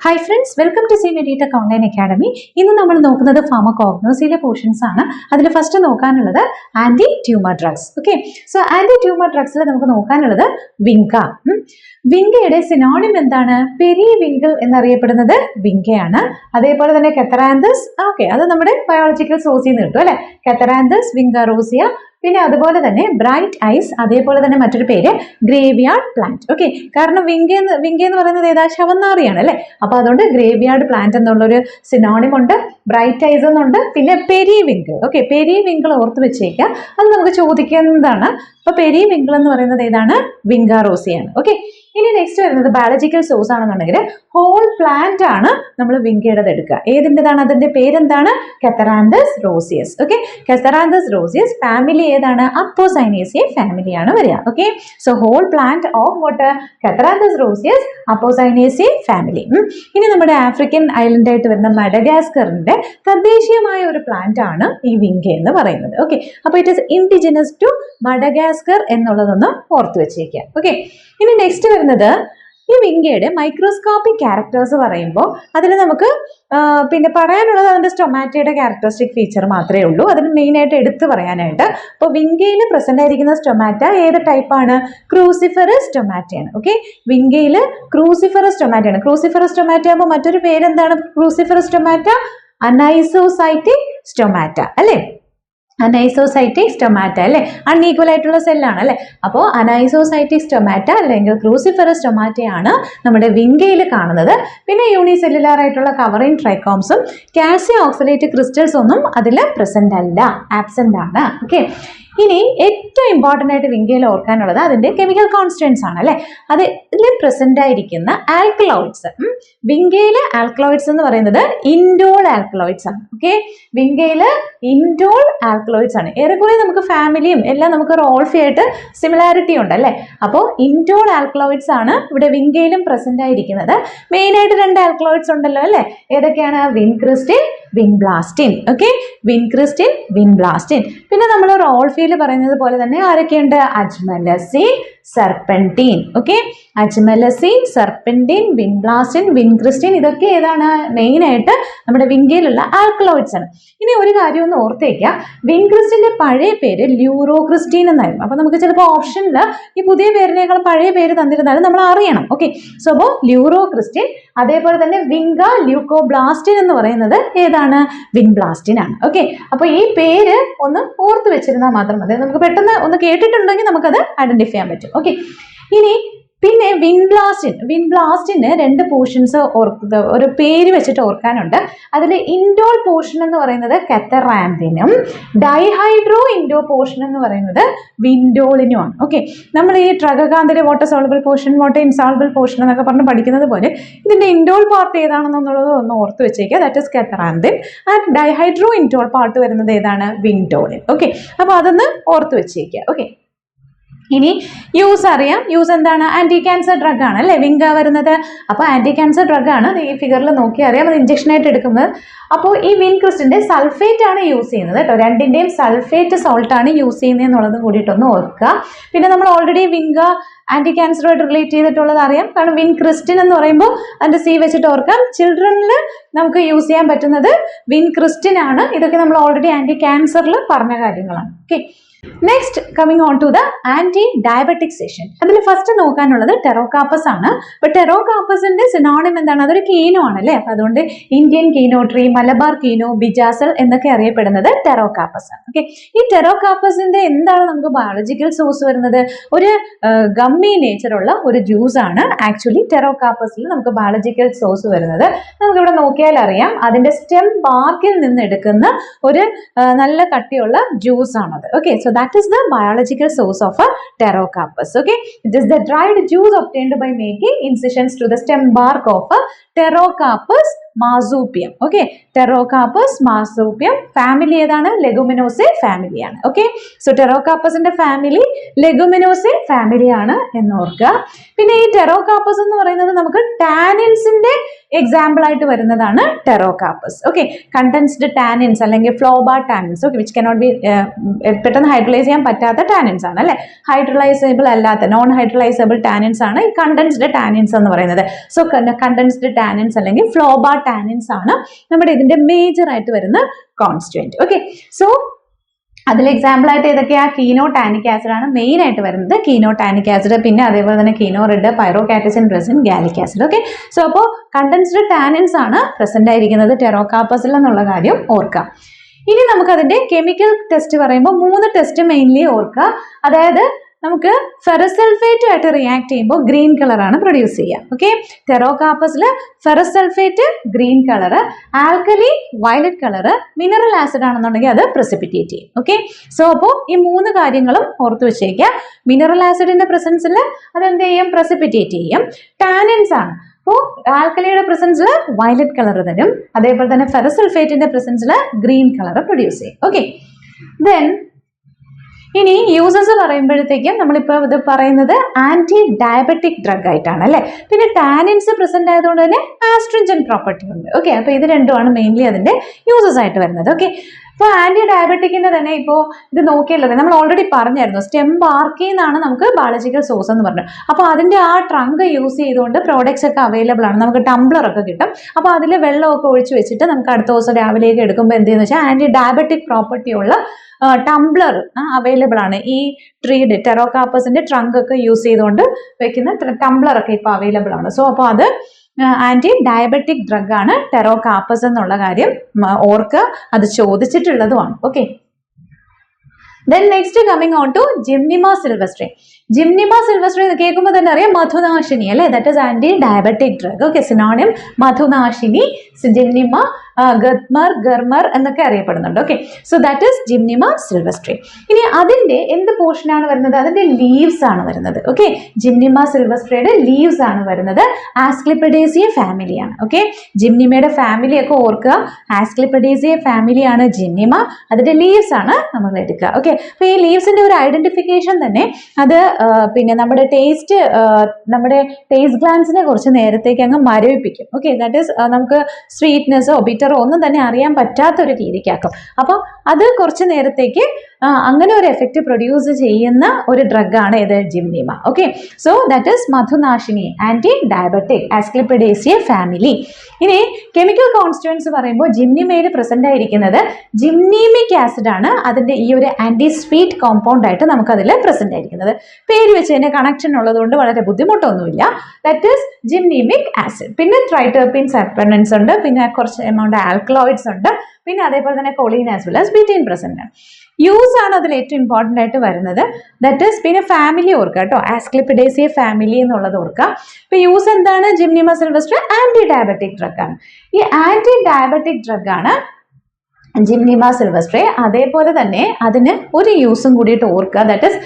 Hi friends, welcome to C Meditech online academy. ഇന്ന് നമ്മൾ നോക്കുന്നത് ഫാർമക്കോഗ്നോസിയിലെ പോർഷൻസ് ആണ്. അതിൽ ഫസ്റ്റ് നോക്കാനുള്ളത് anti tumour drugs. Okay, so anti tumour ഡ്രഗ്സിൽ നമുക്ക് നോക്കാനുള്ളത് വിങ്ക. വിങ്കയുടെ സിനോണിം എന്താണ്? പെരിവിങ്കിൾ എന്നറിയപ്പെടുന്നത് വിങ്കയാണ്. അതേപോലെ തന്നെ കെത്തറാന്തസ്, ഓക്കെ, അത് നമ്മുടെ ബയോളജിക്കൽ സോഴ്സിൽ നിന്ന് കിട്ടും അല്ലെ. കെത്തറാന്തസ്, വിങ്കാറോസിയ, പിന്നെ അതുപോലെ തന്നെ ബ്രൈറ്റ് ഐസ്, അതേപോലെ തന്നെ മറ്റൊരു പേര് ഗ്രേവിയാർഡ് പ്ലാന്റ്. ഓക്കെ, കാരണം വിങ്ക എന്ന് പറയുന്നത് ഏതാ? ശവന്നാറിയാണ് അല്ലെ. അപ്പൊ അതുകൊണ്ട് ഗ്രേവിയാർഡ് പ്ലാന്റ് എന്നുള്ളൊരു സിനോണിം ഉണ്ട്, ബ്രൈറ്റ് ഐസ് എന്നുണ്ട്, പിന്നെ പെരിവിങ്കിൾ. ഓക്കെ, പെരിവിങ്കിൾ ഓർത്ത് വെച്ചേക്കുക, അത് നമുക്ക് ചോദിക്കുന്നതാണ്. അപ്പൊ പെരിവിങ്കിൾ എന്ന് പറയുന്നത് ഏതാണ്? വിങ്കാറോസിയാണ്. ഓക്കെ, ഇനി നെക്സ്റ്റ് വരുന്നത് ബയോളജിക്കൽ സോഴ്സ് ആണെന്നുണ്ടെങ്കിൽ ഹോൾ പ്ലാന്റ് ആണ് നമ്മൾ വിങ്കയുടേത് എടുക്കുക. ഏതിൻ്റെതാണ്? അതിന്റെ പേരെന്താണ്? കെത്തറാന്തസ് റോസിയസ്. ഓക്കെ, കെത്തറാന്തസ് റോസിയസ് ഫാമിലി ഏതാണ്? അപ്പോസൈനേസിയ ഫാമിലിയാണ് വരിക. Okay, so whole plant of what? Catharanthus roseus, Apocynaceae family. ഇനി നമ്മുടെ ആഫ്രിക്കൻ ഐലൻഡ് ആയിട്ട് വരുന്ന മഡഗാസ്കറിന്റെ തദ്ദേശീയമായ ഒരു പ്ലാന്റ് ആണ് ഈ വിങ്ക എന്ന് പറയുന്നത്. ഓക്കെ, അപ്പൊ it is indigenous to Madagascar എന്നുള്ളതൊന്ന് ഓർത്ത് വെച്ചേക്കുക. ഓക്കെ, ഇനി നെക്സ്റ്റ് വരുന്നത് ഈ വിങ്കയുടെ മൈക്രോസ്കോപ്പിക് ക്യാരക്ടേഴ്സ് പറയുമ്പോൾ അതിൽ നമുക്ക് പിന്നെ പറയാനുള്ളത് അതിന്റെ സ്റ്റൊമാറ്റയുടെ ക്യാരക്ടറിസ്റ്റിക് ഫീച്ചർ മാത്രമേ ഉള്ളൂ. അതിന് മെയിൻ ആയിട്ട് എടുത്തു പറയാനായിട്ട്. അപ്പോൾ വിങ്കയിൽ പ്രസന്റ് ആയിരിക്കുന്ന സ്റ്റൊമാറ്റ ഏത് ടൈപ്പാണ്? ക്രൂസിഫറസ് സ്റ്റൊമാറ്റയാണ്. ഓക്കെ, വിങ്കയിൽ ക്രൂസിഫറസ് സ്റ്റൊമാറ്റയാണ്. ക്രൂസിഫറസ് സ്റ്റൊമാറ്റ ആകുമ്പോൾ മറ്റൊരു പേരെന്താണ്? ക്രൂസിഫറസ് സ്റ്റൊമാറ്റ അനൈസോസൈറ്റിക് സ്റ്റൊമാറ്റ അല്ലേ. അനൈസോസൈറ്റിക് സ്റ്റൊമാറ്റ അല്ലെ, അൺഈക്വൽ ആയിട്ടുള്ള സെല്ലാണ് അല്ലെ. അപ്പോൾ അനൈസോസൈറ്റിക് സ്റ്റൊമാറ്റ അല്ലെങ്കിൽ ക്രൂസിഫറസ് സ്റ്റൊമാറ്റയാണ് നമ്മുടെ വിങ്കയിൽ കാണുന്നത്. പിന്നെ യൂണിസെല്ലുലാർ ആയിട്ടുള്ള കവറിംഗ് ട്രൈക്കോംസും കാൽസ്യം ഓക്സലേറ്റ് ക്രിസ്റ്റൽസ് ഒന്നും അതിൽ പ്രസന്റ് അല്ല, ആബ്സെന്റ് ആണ്. ഓക്കെ, ഇനി ഏറ്റവും ഇമ്പോർട്ടൻ്റ് ആയിട്ട് വിങ്കയിൽ ഓർക്കാനുള്ളത് അതിന്റെ കെമിക്കൽ കോൺസ്റ്റൻസ് ആണ് അല്ലെ. അതിൽ പ്രസന്റ് ആയിരിക്കുന്ന ആൽക്കലോയിഡ്സ്. വിങ്കയിലെ ആൽക്കലോയിഡ്സ് എന്ന് പറയുന്നത് ഇൻഡോൾ ആൽക്കലോയിഡ്സ് ആണ്. ഓക്കെ, വിങ്കയില് ഇൻഡോൾ ആൽക്കലോയിഡ്സ് ആണ്. ഏറെക്കുറെ നമുക്ക് ഫാമിലിയും എല്ലാം നമുക്ക് റോൾഫി ആയിട്ട് സിമിലാരിറ്റി ഉണ്ട് അല്ലെ. അപ്പോൾ ഇൻഡോൾ ആൽക്കലോയിഡ്സ് ആണ് ഇവിടെ വിങ്കയിലും പ്രസന്റ് ആയിരിക്കുന്നത്. മെയിൻ ആയിട്ട് രണ്ട് ആൽക്കലോയിഡ്സ് ഉണ്ടല്ലോ അല്ലെ. ഏതൊക്കെയാണ്? Vincristine, vinblastine. Okay, vincristine, vinblastine. പിന്നെ നമ്മൾ റോൾഫിയിൽ പറയുന്നത് പോലെ തന്നെ ആരൊക്കെയുണ്ട്? അജ്മലസിൻ, സർപ്പന്റീൻ. ഓക്കെ, അജ്മലസിൻ, സർപ്പന്റീൻ, വിൻബ്ലാസ്റ്റിൻ, വിൻക്രിസ്റ്റിൻ, ഇതൊക്കെ ഏതാണ്? മെയിൻ ആയിട്ട് നമ്മുടെ വിങ്കയിലുള്ള ആൽക്കലോയിഡ്സ് ആണ്. ഇനി ഒരു കാര്യം ഒന്ന് ഓർത്തേക്കുക, വിൻക്രിസ്റ്റിന്റെ പഴയ പേര് ല്യൂറോക്രിസ്റ്റീൻ എന്നായിരുന്നു. അപ്പൊ നമുക്ക് ചിലപ്പോൾ ഓപ്ഷനിൽ ഈ പുതിയ പേരിനേക്കാൾ പഴയ പേര് തന്നിരുന്നാലും നമ്മൾ അറിയണം. ഓക്കെ, സോ അപ്പോൾ ല്യൂറോക്രിസ്റ്റീൻ, അതേപോലെ തന്നെ വിങ്ക ല്യൂക്കോബ്ലാസ്റ്റിൻ എന്ന് പറയുന്നത് ഏതാണ്? വിൻബ്ലാസ്റ്റിൻ ആണ്. ഓക്കെ, അപ്പൊ ഈ പേര് ഒന്ന് ഓർത്ത് വെച്ചിരുന്നാൽ മാത്രം മതി. നമുക്ക് പെട്ടെന്ന് ഒന്ന് കേട്ടിട്ടുണ്ടെങ്കിൽ നമുക്കത് ഐഡന്റിഫൈ ചെയ്യാൻ പറ്റും. ഓക്കെ, ഇനി പിന്നെ വിൻബ്ലാസ്റ്റിന് രണ്ട് പോർഷൻസ് ഒരു പേര് വെച്ചിട്ട് ഓർക്കാനുണ്ട്. അതിൽ ഇൻഡോൾ പോർഷൻ എന്ന് പറയുന്നത് കെത്തറാന്തിനും ഡൈഹൈഡ്രോ ഇൻഡോ പോർഷൻ എന്ന് പറയുന്നത് വിൻഡോളിനുമാണ്. ഓക്കെ, നമ്മൾ ഈ ട്രഗകാന്തിലെ water soluble portion, water insoluble portion എന്നൊക്കെ പറഞ്ഞ് പഠിക്കുന്നത് പോലെ ഇതിന്റെ ഇൻഡോൾ പാർട്ട് ഏതാണെന്നുള്ളത് ഒന്ന് ഓർത്ത് വെച്ചേക്കുക. That is catharanthine. And dihydroindole part വരുന്നത് ഏതാണ്? വിൻഡോളിൻ. ഓക്കെ, അപ്പൊ അതൊന്ന് ഓർത്ത് വെച്ചേക്കുക. ഓക്കെ, ഇനി യൂസ് അറിയാം. യൂസ് എന്താണ്? ആന്റി ക്യാൻസർ ഡ്രഗ് ആണ് അല്ലെ വിങ്ക വരുന്നത്. അപ്പൊ ആന്റി ക്യാൻസർ ഡ്രഗ് ആണ്. ഈ ഫിഗറിൽ നോക്കി അറിയാം, അത് ഇഞ്ചക്ഷൻ ആയിട്ട് എടുക്കുന്നത്. അപ്പോൾ ഈ വിൻക്രിസ്റ്റിന്റെ സൾഫേറ്റ് ആണ് യൂസ് ചെയ്യുന്നത് കേട്ടോ. രണ്ടിന്റെയും സൾഫേറ്റ് സോൾട്ട് ആണ് യൂസ് ചെയ്യുന്നത് എന്നുള്ളതും കൂടിയിട്ടൊന്ന് ഓർക്കുക. പിന്നെ നമ്മൾ ഓൾറെഡി വിങ്ക ആന്റി ക്യാൻസറുമായിട്ട് റിലേറ്റ് ചെയ്തിട്ടുള്ളത് അറിയാം. കാരണം വിൻക്രിസ്റ്റിൻ എന്ന് പറയുമ്പോൾ അതിന്റെ സി വെച്ചിട്ട് ഓർക്കാം. ചിൽഡ്രനിൽ നമുക്ക് യൂസ് ചെയ്യാൻ പറ്റുന്നത് വിൻക്രിസ്റ്റിൻ ആണ്. ഇതൊക്കെ നമ്മൾ ഓൾറെഡി ആന്റി ക്യാൻസറിൽ പറഞ്ഞ കാര്യങ്ങളാണ്. Okay, next coming on to the anti diabetic session. അതിൽ ഫസ്റ്റ് നോക്കാനുള്ളത് ടെറോകാപ്പസ് ആണ്. അപ്പൊ ടെറോകാപ്പസിന്റെ സിനോണിം എന്താണ്? അതൊരു കീനോ ആണ് അല്ലെ. അപ്പൊ അതുകൊണ്ട് ഇന്ത്യൻ കീനോ ട്രീ, മലബാർ കീനോ, ബിജാസൽ എന്നൊക്കെ അറിയപ്പെടുന്നത് ടെറോകാപ്പസ് ആണ്. ഓക്കെ, ഈ ടെറോകാപ്പസിന്റെ എന്താണ് നമുക്ക് ബയോളജിക്കൽ സോഴ്സ് വരുന്നത്? ഒരു ഗമ്മി നേച്ചറുള്ള ഒരു ജ്യൂസ് ആണ് ആക്ച്വലി ടെറോകാപ്പസിൽ നമുക്ക് ബയോളജിക്കൽ സോഴ്സ് വരുന്നത്. നമുക്ക് ഇവിടെ നോക്കിയാൽ അറിയാം, അതിന്റെ സ്റ്റെം ബാർക്കിൽ നിന്ന് എടുക്കുന്ന ഒരു നല്ല കട്ടിയുള്ള ജ്യൂസ് ആണത്. Okay, so that is the biological source of a Pterocarpus. Okay, it is the dried juice obtained by making incisions to the stem bark of a Pterocarpus marsupium. Okay, Pterocarpus marsupium family ഏതാണ്? Leguminosae family ആണ്. Okay, so Pterocarpusന്റെ family Leguminosae family ആണ് എന്ന് ഓർക്കുക. പിന്നെ ഈ Pterocarpus എന്ന് പറയുന്നത് നമുക്ക് ടാനിൻസിന്റെ എക്സാമ്പിൾ ആയിട്ട് വരുന്നതാണ് ടെറോകാർപ്പസ്. ഓക്കെ, കണ്ടൻസ്ഡ് ടാനിൻസ് അല്ലെങ്കിൽ phlobar tannins, okay, which cannot be പെട്ടെന്ന് ഹൈഡ്രലൈസ് ചെയ്യാൻ പറ്റാത്ത ടാനിൻസ് ആണ് അല്ലെ. ഹൈഡ്രലൈസബിൾ അല്ലാത്ത നോൺ ഹൈഡ്രലൈസബിൾ ടാനിൻസ് ആണ് ഈ കണ്ടൻസ്ഡ് ടാനിൻസ് എന്ന് പറയുന്നത്. സോ കണ്ടൻസ്ഡ് ടാനിൻസ് അല്ലെങ്കിൽ ഫ്ലോബാർ ടാനിൻസ് ആണ് നമ്മുടെ ഇതിന്റെ മേജർ ആയിട്ട് വരുന്ന കോൺസ്റ്റുവന്റ്. ഓക്കെ, സോ അതിൽ എക്സാമ്പിൾ ആയിട്ട് ഏതൊക്കെയാ? കീനോ ടാനിക് ആസിഡ് ആണ് മെയിൻ ആയിട്ട് വരുന്നത്. കീനോ ടാനിക് ആസിഡ്, പിന്നെ അതേപോലെ തന്നെ kino red, pyrocatechin, resin, gallic acid. Okay, so അപ്പോൾ കണ്ടൻസ്ഡ് ടാനിൻസ് ആണ് പ്രസന്റ് ആയിരിക്കുന്നത് ടെറോകാർപ്പസിൽ എന്നുള്ള കാര്യം ഓർക്കാം. ഇനി നമുക്ക് അതിന്റെ കെമിക്കൽ ടെസ്റ്റ് പറയുമ്പോൾ 3 ടെസ്റ്റ് മെയിൻലി ഓർക്കുക. അതായത് നമുക്ക് ഫെറസ് സൾഫേറ്റ് ആയിട്ട് റിയാക്ട് ചെയ്യുമ്പോൾ ഗ്രീൻ കളറാണ് പ്രൊഡ്യൂസ് ചെയ്യുക. ഓക്കെ, ടെറോകാർപ്പസിൽ ferrous sulphate green colour, alkali violet colour, mineral acid ആണെന്നുണ്ടെങ്കിൽ അത് പ്രസിപ്പിറ്റേറ്റ് ചെയ്യും. ഓക്കെ, സോ അപ്പോൾ ഈ 3 കാര്യങ്ങളും ഓർത്ത് വെച്ചേക്കുക. മിനറൽ ആസിഡിന്റെ പ്രസൻസിൽ അതെന്ത് ചെയ്യും? പ്രസിപ്പിറ്റേറ്റ് ചെയ്യും. ടാനിൻസ് ആണ്. അപ്പോൾ ആൽക്കലിയുടെ പ്രസൻസിൽ വയലറ്റ് കളർ തരും, അതേപോലെ തന്നെ ഫെറസ് സൾഫേറ്റിന്റെ പ്രസൻസിൽ ഗ്രീൻ കളർ പ്രൊഡ്യൂസ് ചെയ്യും. ഓക്കെ, ദെൻ ഇനി യൂസസ് പറയുമ്പോഴത്തേക്കും നമ്മളിപ്പോൾ ഇത് പറയുന്നത് ആന്റി ഡയബറ്റിക് ഡ്രഗ് ആയിട്ടാണ് അല്ലെ. പിന്നെ ടാനിൻസ് പ്രസന്റ് ആയതുകൊണ്ട് തന്നെ ആസ്ട്രിഞ്ചൻ പ്രോപ്പർട്ടി ഉണ്ട്. ഓക്കെ, അപ്പൊ ഇത് രണ്ടുമാണ് മെയിൻലി അതിന്റെ യൂസസ് ആയിട്ട് വരുന്നത്. ഓക്കെ, അപ്പോൾ ആന്റി ഡയബറ്റിക്കിന്റെ തന്നെ ഇപ്പോൾ ഇത് നോക്കിയല്ലോ, നമ്മൾ ഓൾറെഡി പറഞ്ഞായിരുന്നു സ്റ്റെം ബാർക്കിൽ നിന്നാണ് നമുക്ക് ബയോളജിക്കൽ സോഴ്സ് എന്ന് പറഞ്ഞു. അപ്പോൾ അതിന്റെ ആ ട്രങ്ക് യൂസ് ചെയ്തുകൊണ്ട് പ്രോഡക്ട്സ് ഒക്കെ അവൈലബിൾ ആണ്. നമുക്ക് ടംബ്ലർ ഒക്കെ കിട്ടും. അപ്പോൾ അതിൽ വെള്ളമൊക്കെ ഒഴിച്ച് വെച്ചിട്ട് നമുക്ക് അടുത്ത ദിവസം രാവിലേക്ക് എടുക്കുമ്പോൾ എന്ത് ചെയ്യുന്ന വെച്ചാൽ ആന്റി ഡയബറ്റിക് പ്രോപ്പർട്ടി ഉള്ള ടംബ്ലർ അവൈലബിൾ ആണ്. ഈ ട്രീഡ് ടെറോകാർപ്പസിന്റെ ട്രങ്ക് ഒക്കെ യൂസ് ചെയ്തുകൊണ്ട് വെക്കുന്ന ടംബ്ലർ ഒക്കെ ഇപ്പോൾ അവൈലബിൾ ആണ്. സോ അപ്പോൾ അത് ആന്റി ഡയബറ്റിക് ഡ്രഗ് ആണ് ടെറോകാർപ്പസ് എന്നുള്ള കാര്യം ഓർക്കുക. അത് ചോദിച്ചിട്ടുള്ളതുമാണ്. Okay, then next coming on to Gymnema sylvestre. Gymnema sylvestre എന്ന് കേൾക്കുമ്പോൾ തന്നെ അറിയാം മധുനാശിനി അല്ലേ. That is anti diabetic drug. Okay, synonym മധുനാശിനി, ജിംനിമ, ഗത്മർ, ഗർമർ എന്നൊക്കെ അറിയപ്പെടുന്നുണ്ട്. Okay, so that is Gymnema sylvestre. ഇനി അതിന്റെ എന്ത് പോർഷൻ ആണ് വരുന്നത്? അതിന്റെ ലീവ്സ് ആണ് വരുന്നത്. ഓക്കെ, ജിംനിമ സിൽവസ്ട്രിയുടെ ലീവ്സ് ആണ് വരുന്നത്. ആസ്ക്ലിപ്പിഡേസിയ ഫാമിലിയാണ്. ഓക്കെ, ജിംനിമയുടെ ഫാമിലി ഒക്കെ ഓർക്കുക. ആസ്ക്ലിപ്പിഡേസിയ ഫാമിലിയാണ് ജിംനിമ, അതിന്റെ ലീവ്സ് ആണ് നമ്മൾ എടുക്കുക. ഓക്കെ, അപ്പൊ ഈ ലീവ്സിന്റെ ഒരു ഐഡന്റിഫിക്കേഷൻ തന്നെ അത് പിന്നെ നമ്മുടെ ടേസ്റ്റ് ഗ്ലാൻസിനെ കുറച്ച് നേരത്തേക്ക് അങ്ങ് മരവിപ്പിക്കും. ഓക്കെ, ദാറ്റ് ഈസ് നമുക്ക് സ്വീറ്റ്നെസ്സോ ബിറ്ററോ ഒന്നും തന്നെ അറിയാൻ പറ്റാത്ത ഒരു രീതിക്കാക്കും. അപ്പം അത് കുറച്ച് നേരത്തേക്ക് അങ്ങനെ ഒരു എഫക്റ്റ് പ്രൊഡ്യൂസ് ചെയ്യുന്ന ഒരു ഡ്രഗാണ് ഇത് Gymnema. Okay, so that is മധുനാശിനി, ആന്റി ഡയബറ്റിക്, ആസ്ക്ലിപ്പിഡേസിയ ഫാമിലി. ഇനി കെമിക്കൽ കോൺസ്റ്റുവൻസ് പറയുമ്പോൾ ജിംനിമയിൽ പ്രസന്റ് ആയിരിക്കുന്നത് ജിംനീമിക് ആസിഡ് ആണ്. അതിന്റെ ഈ ഒരു ആന്റി സ്വീറ്റ് കോമ്പൗണ്ട് ആയിട്ട് നമുക്ക് അതിൽ പ്രസന്റ് ആയിരിക്കുന്നത്. പേര് വെച്ച് തന്നെ കണക്ഷൻ ഉള്ളതുകൊണ്ട് വളരെ ബുദ്ധിമുട്ടൊന്നുമില്ല. That is gymnemic acid. പിന്നെ ട്രൈറ്റർപീൻ സബ്സ്റ്റൻസ് ഉണ്ട്, പിന്നെ കുറച്ച് എമൗണ്ട് ആൽക്കലോയിഡ്സ് ഉണ്ട്, പിന്നെ അതേപോലെ തന്നെ choline as well as betaine present ആണ്. യൂസ് ആണ് അതിൽ ഏറ്റവും ഇമ്പോർട്ടൻ്റ് ആയിട്ട് വരുന്നത്. ദാറ്റ് ഈസ് പിന്നെ ഫാമിലി ഓർക്കുക കേട്ടോ, ആസ്ക്ലിപ്പിഡേസിയ ഫാമിലി എന്നുള്ളത് ഓർക്കുക. ഇപ്പൊ യൂസ് എന്താണ്? ജിംനിമ സിൽവസ്ട്രി ആന്റി ഡയബറ്റിക് ഡ്രഗ് ആണ്. ഈ ആന്റി ഡയബറ്റിക് ഡ്രഗ് ആണ് ജിംനിമ സിൽവസ്ട്രി. അതേപോലെ തന്നെ അതിന് ഒരു യൂസും കൂടിയിട്ട് ഓർക്കുക. That is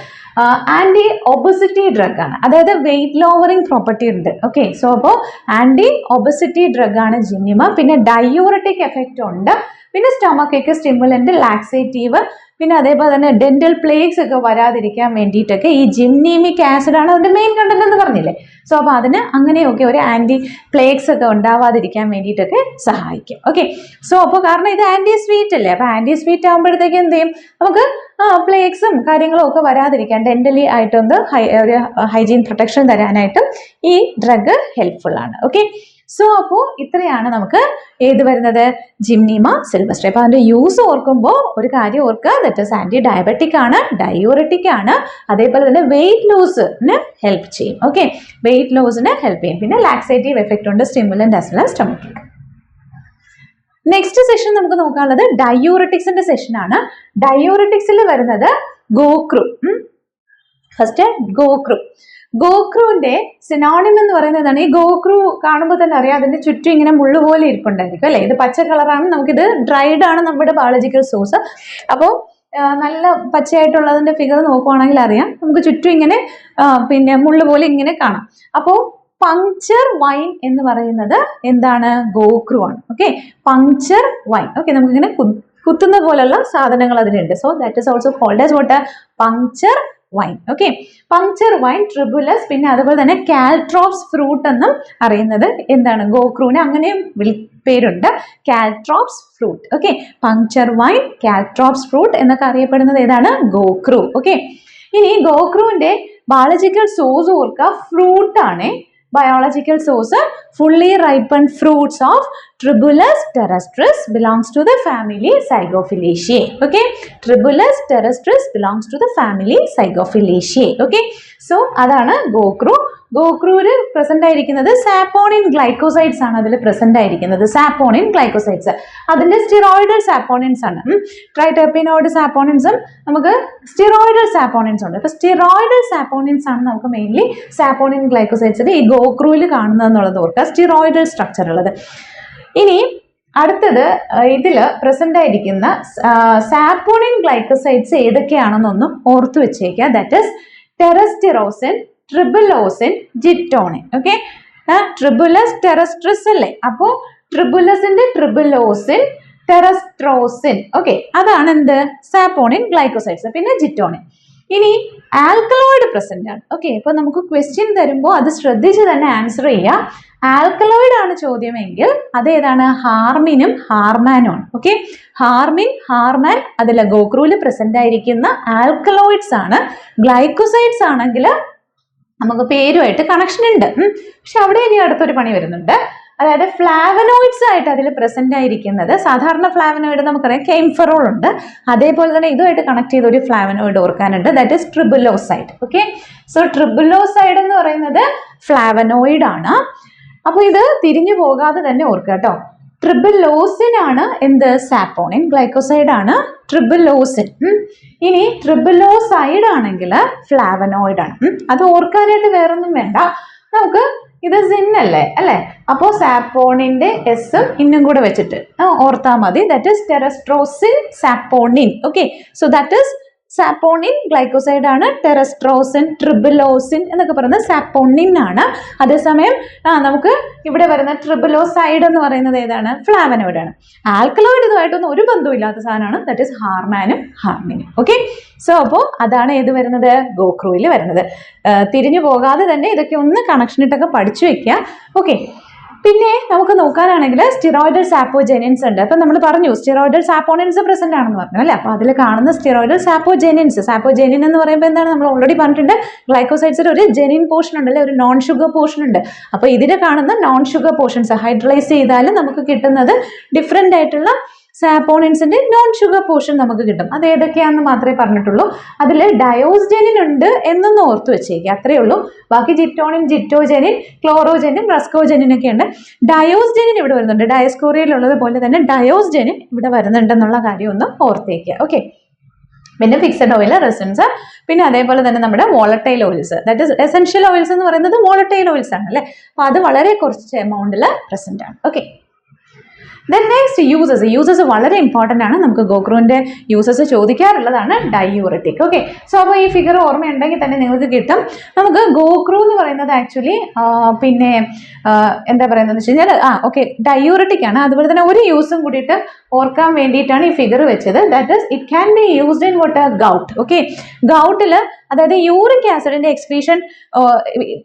anti obesity drug ആണ്. അതായത് വെയിറ്റ് ലോവറിംഗ് പ്രോപ്പർട്ടി ഉണ്ട്. ഓക്കെ, സോ അപ്പോൾ ആന്റി ഒബസിറ്റി ഡ്രഗ് ആണ് ജിംനിമ. പിന്നെ ഡയൂററ്റിക് എഫക്റ്റ് ഉണ്ട്. പിന്നെ സ്റ്റൊമക് ഏക്ക് സ്റ്റിമുലന്റ്, ലാക്സേറ്റീവ്, പിന്നെ അതേപോലെ തന്നെ ഡെന്റൽ പ്ലേഗ്സ് ഒക്കെ വരാതിരിക്കാൻ വേണ്ടിയിട്ടൊക്കെ ഈ ജിംനീമിക് ആസിഡ് ആണ് അതിന്റെ മെയിൻ കണ്ടന്റ് എന്ന് പറഞ്ഞില്ലേ. സോ അപ്പോൾ അതിന് അങ്ങനെയൊക്കെ ഒരു ആന്റി പ്ലേഗ്സ് ഒക്കെ ഉണ്ടാവാതിരിക്കാൻ വേണ്ടിയിട്ടൊക്കെ സഹായിക്കും. ഓക്കെ, സോ അപ്പോൾ കാരണം ഇത് ആന്റി സ്വീറ്റ് അല്ലേ, അപ്പോൾ ആന്റി സ്വീറ്റ് ആകുമ്പോഴത്തേക്ക് എന്ത് ചെയ്യും, നമുക്ക് പ്ലേഗ്സും കാര്യങ്ങളും ഒക്കെ വരാതിരിക്കാൻ ഡെന്റലി ആയിട്ടൊന്ന് ഒരു ഹൈജീൻ പ്രൊട്ടക്ഷൻ തരാനായിട്ടും ഈ ഡ്രഗ് ഹെൽപ്ഫുൾ ആണ്. ഓക്കെ, സോ അപ്പോൾ ഇത്രയാണ് നമുക്ക് ഏത് വരുന്നത്? ജിംനിമ സിൽവസ്ട്രി. അപ്പോൾ അതിൻ്റെ യൂസ് ഓർക്കുമ്പോൾ ഒരു കാര്യം ഓർക്കുക, ദാറ്റ് ഈസ് ആന്റി ഡയബറ്റിക് ആണ്, ഡയൂററ്റിക് ആണ്, അതേപോലെ തന്നെ വെയിറ്റ് ലോസിന് ഹെൽപ്പ് ചെയ്യും. ഓക്കെ, വെയിറ്റ് ലോസിന് ഹെൽപ്പ് ചെയ്യും. പിന്നെ ലാക്സേറ്റീവ് എഫക്റ്റ് ഉണ്ട്, stimulant as well as stomach. Next session നമുക്ക് നോക്കാനുള്ളത് ഡയൂററ്റിക്സിന്റെ സെഷൻ ആണ്. ഡയൂററ്റിക്സിൽ വരുന്നത് ഗോക്രു. ഫസ്റ്റ് ഗോക്രു. ഗോക്രുവിന്റെ സിനോണിം എന്ന് പറയുന്നതാണ്. ഈ ഗോക്രു കാണുമ്പോൾ തന്നെ അറിയാം, അതിന്റെ ചുറ്റും ഇങ്ങനെ മുള്ളു പോലെ ഇരിപ്പുണ്ടായിരിക്കും അല്ലെ. ഇത് പച്ച കളറാണ്, നമുക്കിത് ഡ്രൈഡ് ആണ് നമ്മുടെ ബയോളജിക്കൽ സോഴ്സ്. അപ്പോൾ നല്ല പച്ചയായിട്ടുള്ളതിന്റെ ഫിഗർ നോക്കുവാണെങ്കിൽ അറിയാം, നമുക്ക് ചുറ്റും ഇങ്ങനെ പിന്നെ മുള്ളു പോലെ ഇങ്ങനെ കാണാം. അപ്പോൾ പങ്ക്ചർ വൈൻ എന്ന് പറയുന്നത് എന്താണ്? ഗോക്രു ആണ്. Okay, puncture vine. ഓക്കെ, നമുക്കിങ്ങനെ കുത്തുന്ന പോലുള്ള സാധനങ്ങൾ അതിലുണ്ട്. So that is also called as what? Puncture vine. Okay, puncture vine, Tribulus, പിന്നെ അതുപോലെ തന്നെ കാൽട്രോപ്സ് ഫ്രൂട്ട് എന്നും അറിയുന്നത് എന്താണ്? ഗോക്രൂന് അങ്ങനെയും പേരുണ്ട്, caltrops fruit. Okay, puncture vine, caltrops fruit എന്നൊക്കെ അറിയപ്പെടുന്നത് ഏതാണ്? ഗോക്രൂ. ഓക്കെ, ഇനി ഗോക്രൂവിന്റെ ബയോളജിക്കൽ സോഴ്സ് ഓർക്കുക, ഫ്രൂട്ട് ആണ്. Biological source fully ripened fruits of Tribulus terrestris belongs to the family Zygophyllaceae. Okay, Tribulus terrestris belongs to the family Zygophyllaceae. Okay, so അതാണ് ഗോക്രൂ. ഗോക്രൂര് present ആയിരിക്കുന്നത് സാപ്പോണിൻ ഗ്ലൈക്കോസൈഡ്സ് ആണ് അതിൽ പ്രസന്റ് ആയിരിക്കുന്നത്. Saponin glycosides അതിന്റെ steroidal saponins ആണ്. ട്രൈടെർപീനോയിഡ് സാപ്പോണിൻസും നമുക്ക് steroidal saponins ഉണ്ട്. അപ്പൊ സ്റ്റിറോയിഡൽ സാപ്പോണിൻസ് ആണ് നമുക്ക് മെയിൻലി സാപ്പോണിൻ ഗ്ലൈക്കോസൈഡ്സിൽ ഈ ഗോക്രൂവിൽ കാണുന്നത് എന്നുള്ളത് ഓർക്കുക, സ്റ്റിറോയിഡൽ സ്ട്രക്ചർ ഉള്ളത്. ഇനി അടുത്തത് ഇതില് പ്രസന്റ് ആയിരിക്കുന്ന സാപ്പോണിൻ ഗ്ലൈക്കോസൈഡ്സ് ഏതൊക്കെയാണെന്നൊന്നും ഓർത്തു വെച്ചേക്കുക. That is terrestrosin, tribulosin, gitonin. Okay, Tribulus terrestris അല്ലേ, അപ്പോ ട്രിബുലസിന്റെ ട്രിബുലോസിൻ, ടെറസ്ട്രോസിൻ. ഓക്കെ, അതാണ് എന്ത്? Saponin glycosides. പിന്നെ ജിറ്റോണിൻ. ഇനി ആൽക്കലോയിഡ് പ്രസന്റ് ആണ്. ഓക്കെ, അപ്പൊ നമുക്ക് ക്വസ്റ്റ്യൻ തരുമ്പോൾ അത് ശ്രദ്ധിച്ച് തന്നെ ആൻസർ ചെയ്യുക. ആൽക്കലോയിഡ് ആണ് ചോദ്യമെങ്കിൽ അതേതാണ്? ഹാർമിനും ഹാർമാനും ആണ്. ഓക്കെ, ഹാർമിൻ, ഹാർമാൻ അതിൽ ഗോക്രൂവിൽ പ്രസന്റ് ആയിരിക്കുന്ന ആൽക്കലോയിഡ്സ് ആണ്. ഗ്ലൈക്കോസൈഡ്സ് ആണെങ്കിൽ നമുക്ക് പേരുമായിട്ട് കണക്ഷൻ ഉണ്ട്. പക്ഷെ അവിടെ ഇനി അടുത്തൊരു പണി വരുന്നുണ്ട്. അതായത് ഫ്ലാവനോയിഡ്സ് ആയിട്ട് അതിൽ പ്രസന്റ് ആയിരിക്കുന്നത്, സാധാരണ ഫ്ലാവനോയിഡ് നമുക്കറിയാം കെംഫറോൾ ഉണ്ട്, അതേപോലെ തന്നെ ഇതുമായിട്ട് കണക്ട് ചെയ്ത ഒരു ഫ്ലാവനോയിഡ് ഓർക്കാനുണ്ട്, ദാറ്റ് ഇസ് ട്രിബുലോസൈഡ്. ഓക്കെ, സോ ട്രിബുലോസൈഡ് എന്ന് പറയുന്നത് ഫ്ലാവനോയിഡ് ആണ്. അപ്പൊ ഇത് തിരിഞ്ഞു പോകാതെ തന്നെ ഓർക്കുക കേട്ടോ. ട്രിബുലോസിൻ ആണ് എന്ത്? സാപ്പോണിൻ ഗ്ലൈക്കോസൈഡ് ആണ് ട്രിബുലോസിൻ. ഇനി ട്രിബുലോസൈഡ് ആണെങ്കിൽ ഫ്ലാവനോയിഡ് ആണ്. അത് ഓർക്കാനായിട്ട് വേറൊന്നും വേണ്ട, നമുക്ക് ഇത് സിൻ അല്ലേ, അപ്പോ സാപ്പോണിന്റെ എസും ഇന്നും കൂടെ വെച്ചിട്ട് ഓർത്താൽ മതി. That is terrestrosin saponin. Okay, so that is saponin glycoside ആണ്. ടെറസ്ട്രോസിൻ, ട്രിബുലോസിൻ എന്നൊക്കെ പറയുന്നത് സാപ്പോണിൻ ആണ്. അതേസമയം നമുക്ക് ഇവിടെ വരുന്ന ട്രിബുലോസൈഡ് എന്ന് പറയുന്നത് ഏതാണ്? ഫ്ലാവനോയിഡ് ആണ്. ആൽക്കലോയിഡ് ഇതുമായിട്ടൊന്നും ഒരു ബന്ധമില്ലാത്ത സാധനമാണ്. ദാറ്റ് ഇസ് ഹാർമാനും ഹാർമിനും. ഓക്കെ, സോ അപ്പോൾ അതാണ് ഏത് വരുന്നത്? ഗോക്രൂവിൽ വരുന്നത്. തിരിഞ്ഞു പോകാതെ തന്നെ ഇതൊക്കെ ഒന്ന് കണക്ഷൻ ഇട്ടൊക്കെ പഠിച്ചു വെക്കുക. ഓക്കെ, പിന്നെ നമുക്ക് നോക്കാനാണെങ്കിൽ സ്റ്റിറോയിഡൽ സാപ്പോജെനിൻസ് ഉണ്ട്. അപ്പൊ നമ്മൾ പറഞ്ഞു സ്റ്റിറോയിഡൽ സാപ്പോണിൻസ് പ്രസന്റ് ആണെന്ന് പറഞ്ഞു അല്ലേ. അപ്പൊ അതിൽ കാണുന്ന സ്റ്റിറോയിഡൽ സാപ്പോജെനിൻസ്, സാപ്പോജെനിൻ എന്ന് പറയുമ്പോൾ എന്താണ്? നമ്മൾ ഓൾറെഡി പറഞ്ഞിട്ടുണ്ട്, ഗ്ലൈക്കോസൈഡ്സിൽ ഒരു ജെനിൻ പോർഷൻ ഉണ്ട് അല്ലെ, ഒരു നോൺ ഷുഗർ പോർഷൻ ഉണ്ട്. അപ്പൊ ഇതിൽ കാണുന്ന നോൺ ഷുഗർ പോർഷൻസ് ഹൈഡ്രലൈസ് ചെയ്താലും നമുക്ക് കിട്ടുന്നത് ഡിഫറെന്റ് ആയിട്ടുള്ള സാപ്പോണിൻസിന്റെ നോൺ ഷുഗർ പോർഷൻ നമുക്ക് കിട്ടും. അത് ഏതൊക്കെയാണെന്ന് മാത്രമേ പറഞ്ഞിട്ടുള്ളൂ. അതിൽ ഡയോസ്ജെനിൻ ഉണ്ട് എന്നൊന്ന് ഓർത്തു വെച്ചേക്കുക, അത്രയേ ഉള്ളൂ. ബാക്കി ജിറ്റോണിൻ, ജിറ്റോജെനിൻ, ക്ലോറോജെനിൻ, റസ്കോജെനിൻ ഒക്കെ ഉണ്ട്. ഡയോസ്ജെനിൻ ഇവിടെ വരുന്നുണ്ട്. ഡയസ്കോറിയയിലുള്ളത് പോലെ തന്നെ ഡയോസ്ജെനിൻ ഇവിടെ വരുന്നുണ്ടെന്നുള്ള കാര്യം ഒന്ന് ഓർത്തേക്കുക. ഓക്കെ, പിന്നെ ഫിക്സഡ് ഓയിൽ, റെസിൻസ്, പിന്നെ അതേപോലെ തന്നെ നമ്മുടെ volatile oils, that is essential oils എന്ന് പറയുന്നത് വോളട്ടൈൽ ഓയിൽസ് ആണ് അല്ലേ. അപ്പൊ അത് വളരെ കുറച്ച് എമൗണ്ടിൽ പ്രസന്റ് ആണ്. ഓക്കെ, ദെൻ നെക്സ്റ്റ് യൂസസ് വളരെ ഇമ്പോർട്ടൻ്റ് ആണ്. നമുക്ക് ഗോക്രൂവിൻ്റെ യൂസസ് ചോദിക്കാറുള്ളതാണ് ഡയൂററ്റിക്. ഓക്കെ, സോ അപ്പോൾ ഈ ഫിഗർ ഓർമ്മയുണ്ടെങ്കിൽ തന്നെ നിങ്ങൾക്ക് കിട്ടും. നമുക്ക് ഗോക്രൂ എന്ന് പറയുന്നത് ആക്ച്വലി പിന്നെ എന്താ പറയുന്നതെന്ന് വെച്ച് കഴിഞ്ഞാൽ ഓക്കെ ഡയൂററ്റിക് ആണ്. അതുപോലെ തന്നെ ഒരു യൂസും കൂടിയിട്ട് ഓർക്കാൻ വേണ്ടിയിട്ടാണ് ഈ ഫിഗർ വെച്ചത്. That is it can be used in what gout. Okay, ഗൗട്ടിൽ അതായത് യൂറിക് ആസിഡിന്റെ എക്സ്ക്രീഷൻ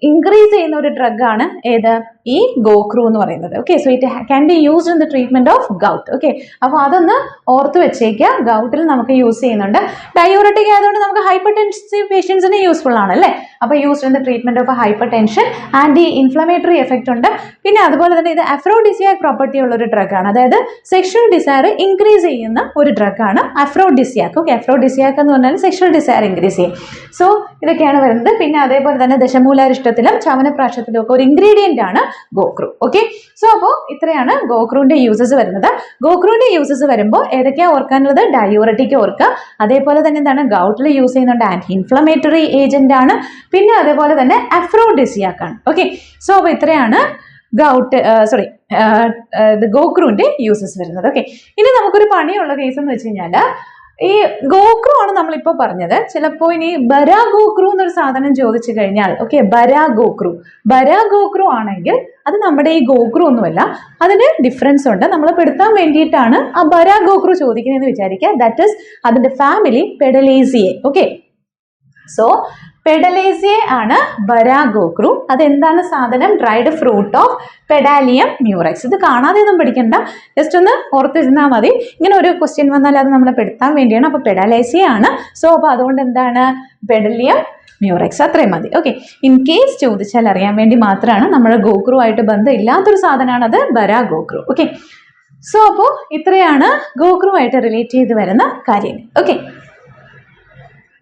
ഇൻക്രീസ് ചെയ്യുന്ന ഒരു ഡ്രഗ് ആണ് ഏത്? ഈ ഗോക്രൂ എന്ന് പറയുന്നത്. Okay, so it can be used in the treatment of gout. Okay, അപ്പോൾ അതൊന്ന് ഓർത്ത് വെച്ചേക്കുക. ഗൗട്ടിൽ നമുക്ക് യൂസ് ചെയ്യുന്നുണ്ട്. ഡയൂററ്റിക് ആയതുകൊണ്ട് നമുക്ക് ഹൈപ്പർ ടെൻസീവ് പേഷ്യൻസിന് യൂസ്ഫുൾ ആണ് അല്ലേ. അപ്പോൾ used in the treatment of hypertension, anti inflammatory effect ഉണ്ട്. പിന്നെ അതുപോലെ തന്നെ ഇത് അഫ്രോഡിസിയാക് പ്രോപ്പർട്ടി ഉള്ള ഒരു ഡ്രഗ് ആണ്. അതായത് സെക്ഷൽ ഡിസയർ ഇൻക്രീസ് ചെയ്യുന്ന ഒരു ഡ്രഗ് ആണ് അഫ്രോഡിസിയാക്. ഓക്കെ, അഫ്രോഡിസിയാക് എന്ന് പറഞ്ഞാൽ സെക്ഷൽ ഡിസയർ ഇൻക്രീസ് ചെയ്യും. സോ ഇതൊക്കെയാണ് വരുന്നത്. പിന്നെ അതേപോലെ തന്നെ ദശമൂലാരിഷ്ടത്തിലും ചവനപ്രാശത്തിലും ഒക്കെ ഒരു ഇൻഗ്രീഡിയന്റ് ആണ് ഗോക്രൂ. ഓക്കെ, സോ അപ്പോൾ ഇത്രയാണ് ഗോക്രൂവിന്റെ യൂസസ് വരുന്നത്. ഗോക്രൂവിന്റെ യൂസസ് വരുമ്പോൾ ഏതൊക്കെയാ ഓർക്കാനുള്ളത്? ഡയൂററ്റിക് ഓർക്കുക. അതേപോലെ തന്നെ എന്താണ്? ഗൗട്ടിൽ യൂസ് ചെയ്യുന്നുണ്ട്, ആന്റി ഇൻഫ്ലമേറ്ററി ഏജന്റ് ആണ്. പിന്നെ അതേപോലെ തന്നെ അഫ്രോഡിസിയാക് ആണ്. ഓക്കെ, സോ അപ്പോൾ ഇത്രയാണ് ഗോക്രൂവിന്റെ യൂസസ് വരുന്നത്. ഓക്കെ, ഇനി നമുക്കൊരു പണിയുള്ള കേസ് എന്ന് വെച്ച് കഴിഞ്ഞാൽ ഈ ഗോക്രൂ ആണ് നമ്മളിപ്പോൾ പറഞ്ഞത്. ചിലപ്പോൾ ഇനി ബരാ ഗോക്രൂ എന്നൊരു സാധനം ചോദിച്ചു കഴിഞ്ഞാൽ ഓക്കെ ബരാ ഗോക്രൂ ആണെങ്കിൽ അത് നമ്മുടെ ഈ ഗോക്രൂ ഒന്നുമല്ല, അതിന് ഡിഫറൻസ് ഉണ്ട്. നമ്മൾ പെടുത്താൻ വേണ്ടിയിട്ടാണ് ആ ബരാ ഗോക്രൂ ചോദിക്കുന്നതെന്ന് വിചാരിക്കുക. ദാറ്റ് ഇസ് അതിന്റെ family Pedaliaceae. Okay, so Pedaliaceae ആണ് ബരാഗോക്രു. അതെന്താണ് സാധനം? Dried fruit of Pedalium murex. ഇത് കാണാതെ ഒന്നും പഠിക്കണ്ട, ജസ്റ്റ് ഒന്ന് ഓർത്തിരുന്നാൽ മതി. ഇങ്ങനെ ഒരു ക്വസ്റ്റ്യൻ വന്നാൽ അത് നമ്മളെ പെടുത്താൻ വേണ്ടിയാണ്. അപ്പൊ പെഡലേസിയെ ആണ്. സോ അപ്പൊ അതുകൊണ്ട് എന്താണ്? പെഡലിയം മ്യൂറക്സ്, അത്രയും മതി. ഓക്കെ, ഇൻ കേസ് ചോദിച്ചാൽ അറിയാൻ വേണ്ടി മാത്രമാണ്. നമ്മുടെ ഗോക്രു ആയിട്ട് ബന്ധം ഇല്ലാത്തൊരു സാധനമാണ് അത്, ബരാഗോക്രു. ഓക്കെ, സോ അപ്പോൾ ഇത്രയാണ് ഗോക്രു ആയിട്ട് റിലേറ്റ് ചെയ്ത് വരുന്ന കാര്യങ്ങൾ. Okay,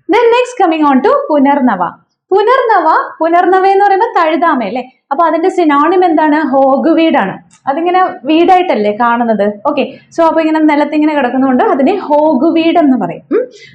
then next coming on to പുനർനവ. പുനർനവ എന്ന് പറയുമ്പോൾ തഴുതാമ അല്ലേ? അപ്പൊ അതിന്റെ സിനോണിം എന്താണ്? ഹോഗ് വീടാണ്. അതിങ്ങനെ വീടായിട്ടല്ലേ കാണുന്നത്? ഓക്കെ, സോ അപ്പൊ ഇങ്ങനെ നിലത്തിങ്ങനെ കിടക്കുന്നതുകൊണ്ട് അതിനെ ഹോഗ് വീട് എന്ന് പറയും.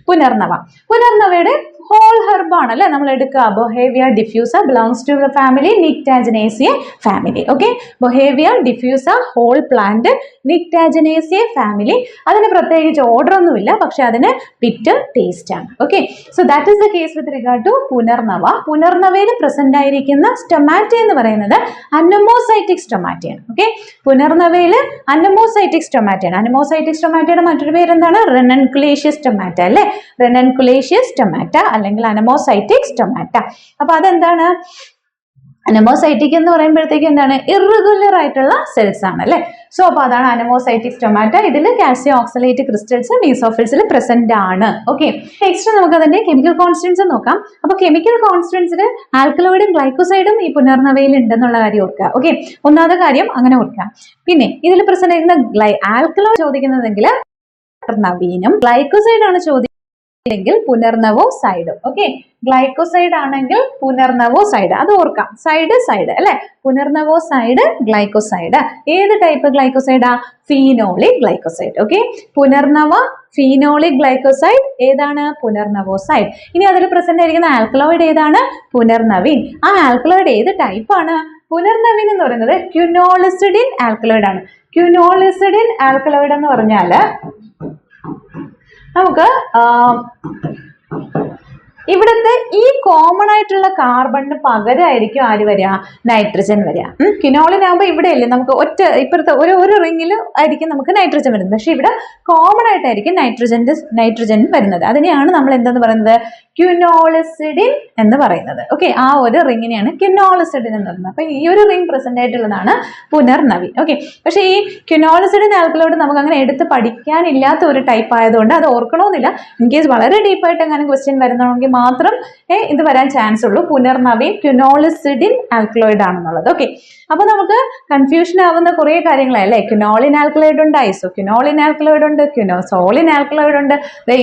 പുനർനവയുടെ ഹോൾ ഹെർബ് ആണ് അല്ലെ നമ്മൾ എടുക്കുക. Boerhavia diffusa belongs to the family Nyctaginaceae family. Okay, Boerhavia diffusa whole plant Nyctaginaceae family. അതിന് പ്രത്യേകിച്ച് ഓർഡർ ഒന്നുമില്ല, പക്ഷെ അതിന് ബിറ്റർ ടേസ്റ്റ് ആണ്. Okay, so that is the case with regard to പുനർനവ. പുനർനവയിൽ പ്രസന്റ് ആയിരിക്കുന്ന സ്റ്റൊമാറ്റ എന്ന് പറയുന്നത് അനമോസൈറ്റിക് സ്റ്റൊമാറ്റയാണ്. ഓക്കെ, പുനർനവയിൽ അനമോസൈറ്റിക് സ്റ്റൊമാറ്റയാണ്. അനമോസൈറ്റിക് സ്റ്റൊമാറ്റയുടെ മറ്റൊരു പേര് എന്താണ്? റെനൻകുലേഷ്യസ് സ്റ്റൊമാറ്റ അല്ലെ? റെനൻകുലേഷ്യസ് സ്റ്റൊമാറ്റ അല്ലെങ്കിൽ അനമോസൈറ്റിക് സ്റ്റൊമാറ്റ. അപ്പൊ അതെന്താണ്? അനമോസൈറ്റിക് എന്ന് പറയുമ്പോഴത്തേക്ക് എന്താണ്? ഇറഗുലർ ആയിട്ടുള്ള സെൽസ് ആണ് അല്ലെ? സോ അപ്പൊ അതാണ് അനമോസൈറ്റിക് സ്റ്റൊമാറ്റ. ഇതിൽ കാൽസ്യം ഓക്സലേറ്റ് ക്രിസ്റ്റൽസ് മീസോഫിൽസിൽ പ്രസന്റ് ആണ്. ഓക്കെ, നെക്സ്റ്റ് നമുക്ക് അതിന്റെ കെമിക്കൽ കോൺസ്റ്റൻസ് നോക്കാം. അപ്പൊ കെമിക്കൽ കോൺസ്റ്റൻസിൽ ആൽക്കലോയിഡും ഗ്ലൈക്കോസൈഡും ഈ പുനർനവയിൽ ഉണ്ടെന്നുള്ള കാര്യം ഓർക്കുക. ഓക്കെ, ഒന്നാമത്തെ കാര്യം അങ്ങനെ ഓർക്കുക. പിന്നെ ഇതിൽ പ്രസന്റ് ആയിരുന്ന ആൽക്കലോയിഡ് ചോദിക്കുന്നതെങ്കിൽ നവീനും, ഗ്ലൈക്കോസൈഡ് ആണ് ചോദിക്കുന്നതെങ്കിൽ പുനർനവോസൈഡും. ഓക്കെ, ഗ്ലൈക്കോസൈഡ് ആണെങ്കിൽ പുനർനവോസൈഡ്, അത് ഓർക്കാം. സൈഡ് അല്ലെ? Punarnavoside, glycoside. ഏത് ടൈപ്പ് ഗ്ലൈക്കോസൈഡാ? Phenolic glycoside. ഓക്കെ, പുനർനവ ഫീനോളിക് ഗ്ലൈക്കോസൈഡ് ഏതാണ്? പുനർനവോസൈഡ്. ഇനി അതിൽ പ്രസന്റ് ആയിരിക്കുന്ന ആൽക്കലോയിഡ് ഏതാണ്? പുനർനവീൻ. ആ ആൽക്കലോയിഡ് ഏത് ടൈപ്പ് ആണ്? പുനർനവീൻ എന്ന് പറയുന്നത് ക്വിനോളിസിഡിൻ ആൽക്കലോയിഡ് ആണ്. ക്വിനോളിസിഡിൻ ആൽക്കലോയിഡ് എന്ന് പറഞ്ഞാൽ നമുക്ക് ഇവിടുത്തെ ഈ കോമൺ ആയിട്ടുള്ള കാർബണിന് പകരമായിരിക്കും ആര് വരിക? നൈട്രജൻ വരിക. ക്വിനോളിൻ ആകുമ്പോൾ ഇവിടെ അല്ലേ നമുക്ക് ഇപ്പുറത്തെ ഒരു റിങ്ങിൽ ആയിരിക്കും നമുക്ക് നൈട്രജൻ വരുന്നത്. പക്ഷെ ഇവിടെ കോമൺ ആയിട്ടായിരിക്കും നൈട്രജൻ വരുന്നത്. അതിനെയാണ് നമ്മൾ എന്തെന്ന് പറയുന്നത്? ക്വിനോളിസിഡിൻ എന്ന് പറയുന്നത്. ഓക്കെ, ആ ഒരു റിങ്ങിനെയാണ് ക്വിനോളിസിഡിൻ എന്ന് പറയുന്നത്. അപ്പൊ ഈ ഒരു റിംഗ് പ്രസന്റ് ആയിട്ടുള്ളതാണ് പുനർനവീൻ. ഓക്കെ, പക്ഷെ ഈ ക്വിനോളിസിഡിൻ ആൽക്കലോയിഡ് നമുക്ക് അങ്ങനെ എടുത്ത് പഠിക്കാനില്ലാത്ത ഒരു ടൈപ്പ് ആയതുകൊണ്ട് അത് ഓർക്കണമെന്നില്ല. ഇൻ കേസ് വളരെ ഡീപ്പായിട്ട് അങ്ങനെ ക്വസ്റ്റ്യൻ വരുന്നതെങ്കിൽ മാത്രം ഇത് വരാൻ ചാൻസ് ഉള്ളൂ. പുനർനവീൻ ക്വിനോളിസിഡിൻ ആൽക്കലോയിഡ് ആണെന്നുള്ളത്. ഓക്കെ, അപ്പൊ നമുക്ക് കൺഫ്യൂഷൻ ആവുന്ന കുറെ കാര്യങ്ങളല്ലേ? ക്വിനോളിൻ ആൽക്കലോയിഡ് ഉണ്ട്, ഐസോക്വിനോളിൻ ആൽക്കലോയിഡ് ഉണ്ട്, ക്വിനോസോളിൻ ആൽക്കലോയിഡ് ഉണ്ട്,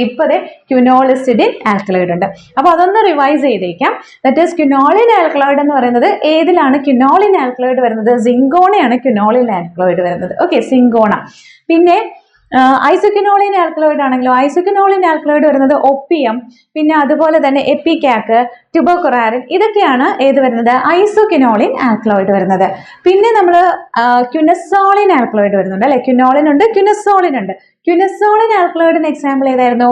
ഇപ്പതേ ക്വിനോളിസിഡിൻ ആൽക്കലോയിഡ് ഉണ്ട്. അപ്പൊ അതൊന്ന് റിവൈസ് ചെയ്തേക്കാം. ദാറ്റ് ഈസ് ക്വിനോളിൻ ആൽക്കലോയിഡ് എന്ന് പറയുന്നത് ഏതിലാണ് ക്വിനോളിൻ ആൽക്കലോയിഡ് വരുന്നത്? സിങ്കോണയാണ് ക്വിനോളിൻ ആൽക്കലോയിഡ് വരുന്നത്. Okay, cinchona. പിന്നെ ഐസോക്വിനോളിൻ ആൽക്കലോയിഡ് ആണെങ്കിലോ ഐസോക്വിനോളിൻ ആൽക്കലോയിഡ് വരുന്നത് ഒപ്പിയം, പിന്നെ അതുപോലെ തന്നെ എപ്പിക്കാക്ക്, ട്യൂബോകൊറാരിൻ, ഇതൊക്കെയാണ് ഏത് വരുന്നത്? ഐസോക്വിനോളിൻ ആൽക്കലോയിഡ് വരുന്നത്. പിന്നെ നമ്മൾ ക്യുനസോളിൻ ആൽക്കലോയിഡ് വരുന്നുണ്ട് അല്ലെ? ക്വിനോളിൻ ഉണ്ട്, ക്യുനസോളിൻ ഉണ്ട്. ക്യുനസോളിൻ ആൽക്കലോയിഡിന് എക്സാമ്പിൾ ഏതായിരുന്നു?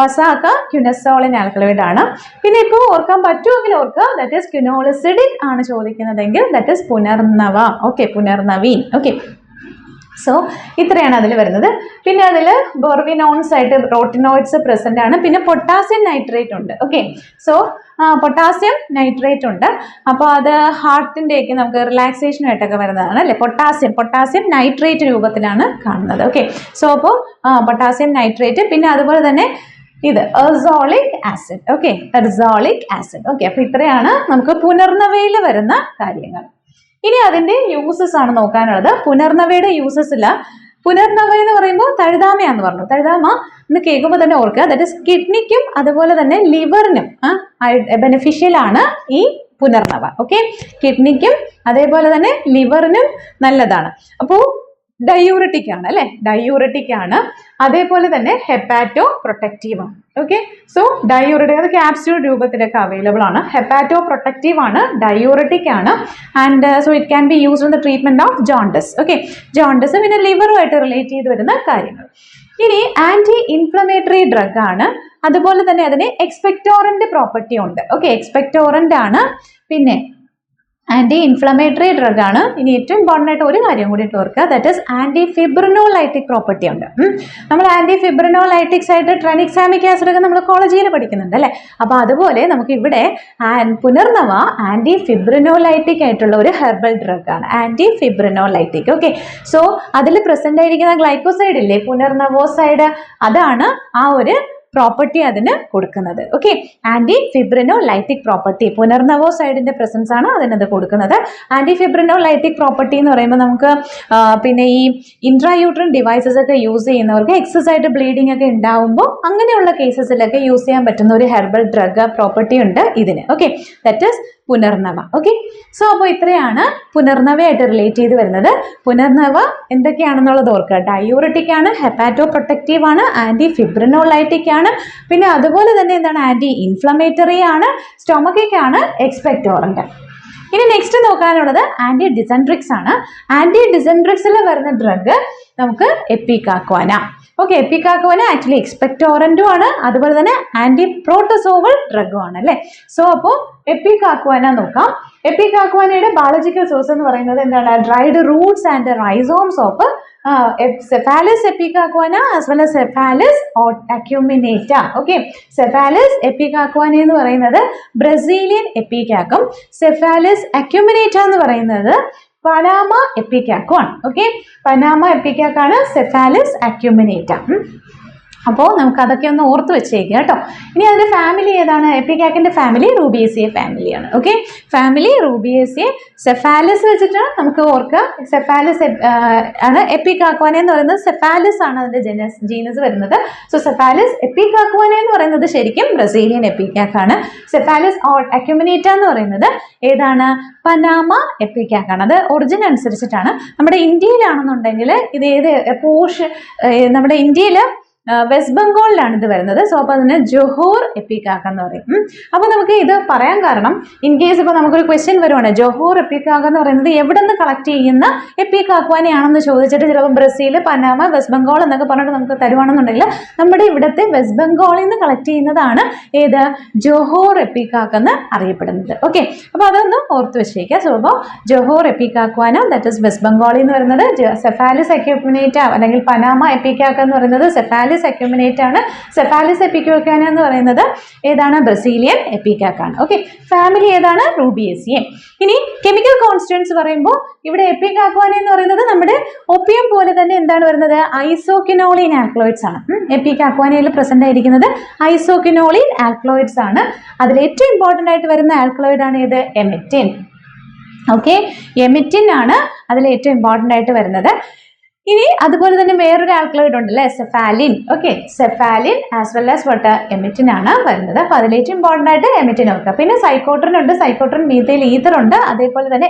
വസാക്ക ക്യുനസോളിൻ ആൽക്കലോയിഡ് ആണ്. പിന്നെ ഇപ്പോൾ ഓർക്കാൻ പറ്റുമെങ്കിൽ ഓർക്കുക, ദാറ്റ് ഈസ് ക്വിനോളിസിഡിൻ ആണ് ചോദിക്കുന്നതെങ്കിൽ ദാറ്റ് ഈസ് പുനർനവ. Okay, punarnavine. ഓക്കെ, സോ ഇത്രയാണ് അതിൽ വരുന്നത്. പിന്നെ അതിൽ ബോർബിനോൺസ് ആയിട്ട് റോട്ടിനോയിഡ്സ് പ്രസന്റ് ആണ്. പിന്നെ പൊട്ടാസ്യം നൈട്രേറ്റ് ഉണ്ട്. ഓക്കെ, സോ പൊട്ടാസ്യം നൈട്രേറ്റ് ഉണ്ട്. അപ്പോൾ അത് ഹാർട്ടിൻ്റെയൊക്കെ നമുക്ക് റിലാക്സേഷനായിട്ടൊക്കെ വരുന്നതാണ് അല്ലേ? പൊട്ടാസ്യം നൈട്രേറ്റ് രൂപത്തിലാണ് കാണുന്നത്. ഓക്കെ, സോ അപ്പോൾ പൊട്ടാസ്യം നൈട്രേറ്റ്. പിന്നെ അതുപോലെ തന്നെ ഇത് ursolic acid. Okay, ursolic acid. Okay, അപ്പോൾ ഇത്രയാണ് നമുക്ക് പുനർനവയിൽ വരുന്ന കാര്യങ്ങൾ. ഇനി അതിന്റെ യൂസസ് ആണ് നോക്കാനുള്ളത്. പുനർനവയുടെ യൂസസിൽ പുനർനവ എന്ന് പറയുമ്പോൾ തഴുതാമയാന്ന് പറഞ്ഞു. തഴുതാമ എന്ന് കേൾക്കുമ്പോൾ തന്നെ ഓർക്കുക, ദാറ്റ് ഇസ് കിഡ്നിക്കും അതുപോലെ തന്നെ ലിവറിനും ബെനിഫിഷ്യൽ ആണ് ഈ പുനർനവ. ഓക്കെ, കിഡ്നിക്കും അതേപോലെ തന്നെ ലിവറിനും നല്ലതാണ്. അപ്പോൾ ഡയൂററ്റിക് ആണ് അല്ലെ? ഡയൂററ്റിക് ആണ്. അതേപോലെ തന്നെ ഹെപ്പാറ്റോ പ്രൊട്ടക്റ്റീവ് ആണ്. ഓക്കെ, സോ ഡയൂററ്റിക് അത് ക്യാപ്സ്യൂൾ രൂപത്തിലൊക്കെ അവൈലബിൾ ആണ്. ഹെപ്പാറ്റോ പ്രൊട്ടക്റ്റീവ് ആണ്, ഡയൂററ്റിക് ആണ്. And so it can be used in the treatment of jaundice. Okay, jaundice പിന്നെ ലിവറുമായിട്ട് റിലേറ്റ് ചെയ്ത് വരുന്ന കാര്യങ്ങൾ. ഇനി ആന്റി ഇൻഫ്ലമേറ്ററി ഡ്രഗ് ആണ്. അതുപോലെ തന്നെ അതിന് എക്സ്പെക്ടോറന്റ് പ്രോപ്പർട്ടി ഉണ്ട്. ഓക്കെ, എക്സ്പെക്ടോറന്റ് ആണ്. പിന്നെ ആൻറ്റി ഇൻഫ്ലമേറ്ററി ഡ്രഗ് ആണ്. ഇനി ഏറ്റവും ഇമ്പോർട്ടൻ്റ് ആയിട്ട് ഒരു കാര്യം കൂടി ഓർക്കുക, ദാറ്റ് ഈസ് ആൻറ്റി ഫിബ്രിനോലൈറ്റിക് പ്രോപ്പർട്ടി ഉണ്ട്. നമ്മൾ ആൻറ്റി ഫിബ്രിനോലൈറ്റിക്സ് ആയിട്ട് ട്രനിക്സാമിക് ആസിഡ് ഒക്കെ നമ്മൾ കോളേജിൽ പഠിക്കുന്നുണ്ട് അല്ലേ. അപ്പോൾ അതുപോലെ നമുക്ക് ഇവിടെ പുനർനവ ആൻറ്റി ഫിബ്രിനോലൈറ്റിക് ആയിട്ടുള്ള ഒരു ഹെർബൽ ഡ്രഗ് ആണ്, ആൻറ്റി ഫിബ്രിനോലൈറ്റിക്. ഓക്കെ, സോ അതിൽ പ്രസന്റ് ആയിരിക്കുന്ന ഗ്ലൈക്കോസൈഡ് ഇല്ലേ, പുനർനവോസൈഡ്, അതാണ് ആ ഒരു പ്രോപ്പർട്ടി അതിന് കൊടുക്കുന്നത്. ഓക്കെ, ആന്റി ഫിബ്രിനോലൈറ്റിക് പ്രോപ്പർട്ടി, പുനർനവോസൈഡിന്റെ പ്രസൻസ് ആണ് അതിനത് കൊടുക്കുന്നത്. ആന്റി ഫിബ്രിനോലൈറ്റിക് പ്രോപ്പർട്ടി എന്ന് പറയുമ്പോൾ നമുക്ക് പിന്നെ ഈ ഇൻട്രായൂട്രൻ ഡിവൈസസ് ഒക്കെ യൂസ് ചെയ്യുന്നവർക്ക് എക്സസ് ആയിട്ട് ബ്ലീഡിംഗ് ഒക്കെ ഉണ്ടാവുമ്പോൾ അങ്ങനെയുള്ള കേസസിലൊക്കെ യൂസ് ചെയ്യാൻ പറ്റുന്ന ഒരു ഹെർബൽ ഡ്രഗ് പ്രോപ്പർട്ടി ഉണ്ട് ഇതിന്. ഓക്കെ, ദാറ്റ് ഈസ് പുനർനവ. ഓക്കെ, സോ അപ്പോൾ ഇത്രയാണ് പുനർനവയായിട്ട് റിലേറ്റ് ചെയ്ത് വരുന്നത്. പുനർനവ എന്തൊക്കെയാണെന്നുള്ളത് ഓർക്കുക, ഡയൂററ്റിക് ആണ്, ഹെപ്പാറ്റോ പ്രൊട്ടക്റ്റീവ് ആണ്, ആന്റി ഫിബ്രിനോലൈറ്റിക് ആണ്, പിന്നെ അതുപോലെ തന്നെ എന്താണ്, ആന്റി ഇൻഫ്ലമേറ്ററി ആണ്, സ്റ്റൊമക്കിക് ആണ്, എക്സ്പെക്ടോറന്റ്. ഇനി നെക്സ്റ്റ് നോക്കാനുള്ളത് ആന്റി ഡിസെൻട്രിക്സ് ആണ്. ആന്റി ഡിസെൻട്രിക്സിൽ വരുന്ന ഡ്രഗ് നമുക്ക് എപ്പികാക്വാന. ഓക്കെ, എപ്പികാക്വാന ആക്ച്വലി എക്സ്പെക്ടോറന്റും ആണ്, അതുപോലെ തന്നെ ആന്റി പ്രോട്ടോസോവൽ ഡ്രഗും ആണ് അല്ലേ. സോ അപ്പോൾ എപ്പികാക്വാന നോക്കാം. എപ്പികാക്വാനയുടെ ബയോളജിക്കൽ സോഴ്സ് എന്ന് പറയുന്നത് എന്താണ്, dried Roots and rhizomes of Cephalus epicacuana as well as Cephalus acuminata. Okay, Cephalus epicacuana എന്ന് പറയുന്നത് ബ്രസീലിയൻ എപ്പികാക്കും, Cephalus acuminata എന്ന് പറയുന്നത് പനാമ എപ്പികാക്കുമാണ്. ഓക്കെ, പനാമ എപ്പിക്കാക്കാണ് Cephalus acuminata. അപ്പോൾ നമുക്ക് അതൊക്കെ ഒന്ന് ഓർത്ത് വെച്ചേക്കുക കേട്ടോ. ഇനി അതിന്റെ ഫാമിലി ഏതാണ്, എപ്പികാക്കിന്റെ ഫാമിലി റൂബിയേസിയ ഫാമിലിയാണ്. Okay, family റൂബിയേസിയ. സെഫാലിസ് വെച്ചിട്ട് നമുക്ക് ഓർക്കുക, സെഫാലിസ് ആണ്. എപ്പികാക്വാന എന്ന് പറയുന്നത് സെഫാലിസ് ആണ് അതിന്റെ ജീനസ് വരുന്നത്. സോ സെഫാലിസ് എപ്പികാക്വാന എന്ന് പറയുന്നത് ശരിക്കും ബ്രസീലിയൻ എപ്പികാക്കാണ്. സെഫാലിസ് അക്യുമിനേറ്റ എന്ന് പറയുന്നത് ഏതാണ്, പനാമ എപ്പികാക്കാണ്. അത് ഒറിജിൻ അനുസരിച്ചിട്ടാണ്. നമ്മുടെ ഇന്ത്യയിലാണെന്നുണ്ടെങ്കിൽ ഇത് ഏത് നമ്മുടെ ഇന്ത്യയിൽ വെസ്റ്റ് ബംഗാളിലാണ് ഇത് വരുന്നത്. സോ അപ്പോൾ അതിന് ജോഹോർ എപ്പികാക്ക എന്ന് പറയും. അപ്പോൾ നമുക്ക് ഇത് പറയാൻ കാരണം, ഇൻ കേസ് ഇപ്പോൾ നമുക്കൊരു ക്വസ്റ്റ്യൻ വരുവാണ്, ജോഹോർ എപ്പികാക്ക എന്ന് പറയുന്നത് എവിടെ നിന്ന് കളക്ട് ചെയ്യുന്ന എപ്പികാക്വാനെയാണെന്ന് ചോദിച്ചിട്ട് ചിലപ്പോൾ ബ്രസീൽ, പനാമ, വെസ്റ്റ് ബംഗാൾ എന്നൊക്കെ പറഞ്ഞിട്ട് നമുക്ക് തരുവാണെന്നുണ്ടെങ്കിൽ നമ്മുടെ ഇവിടുത്തെ വെസ്റ്റ് ബംഗാളിൽ നിന്ന് കളക്ട് ചെയ്യുന്നതാണ് ഏത്, ജോഹോർ എപ്പികാക്ക എന്ന് അറിയപ്പെടുന്നത്. ഓക്കെ, അപ്പോൾ അതൊന്ന് ഓർത്ത് വെച്ചേക്കുക. സോ അപ്പോൾ ജോഹോർ എപ്പികാക്വാന ദാറ്റ് ഇസ് വെസ്റ്റ് ബംഗാളിൽ നിന്ന് വരുന്നത്. സെഫാലിസ് അക്യുമിനേറ്റ അല്ലെങ്കിൽ പനാമ എപ്പികാക്ക എന്ന് പറയുന്നത് സെഫാലിസ് അക്യുമിനേറ്റ് ആണ്. സെഫാലിസ് എപ്പികാക്വാന എന്ന് പറയുന്നത് ഏതാണ്, ബ്രസീലിയൻ എപ്പികാക്കാണ്. ഓക്കെ, ഫാമിലി ഏതാണ്, റൂബിയേസിയ. ഇനി കെമിക്കൽ കോൺസ്റ്റൻസ് പറയുമ്പോൾ ഇവിടെ എപ്പികാക്വാന എന്ന് പറയുന്നത് നമ്മുടെ ഒപ്പിയം പോലെ തന്നെ എന്താണ് വരുന്നത്, ഐസോക്വിനോളിൻ ആൽക്കലോയിഡ്സ് ആണ്. എപ്പികാക്വാനയിൽ പ്രസന്റ് ആയിരിക്കുന്നത് ഐസോക്വിനോളിൻ ആൽക്കലോയിഡ്സ് ആണ്. അതിൽ ഏറ്റവും ഇമ്പോർട്ടന്റ് ആയിട്ട് വരുന്ന ആൽക്കലോയിഡ് ആണ് ഏത്, എമെറ്റിൻ. ഓക്കെ, എമെറ്റിൻ ആണ് അതിൽ ഏറ്റവും ഇമ്പോർട്ടന്റ് ആയിട്ട് വരുന്നത്. ഇനി അതുപോലെ തന്നെ വേറൊരു ആൽക്കലോയിഡ് ഉണ്ടല്ലേ, സെഫാലിൻ. ഓക്കെ, സെഫാലിൻ ആസ് വെൽ ആസ് വട്ട് എമിറ്റിൻ ആണ് വരുന്നത്. അപ്പോൾ അതിലേറ്റവും ഇമ്പോർട്ടൻ്റ് ആയിട്ട് എമിറ്റിൻ ഓർക്കുക. പിന്നെ സൈക്കോട്രിൻ ഉണ്ട്, സൈക്കോട്രിൻ മീഥൈൽ ഈഥർ ഉണ്ട്, അതേപോലെ തന്നെ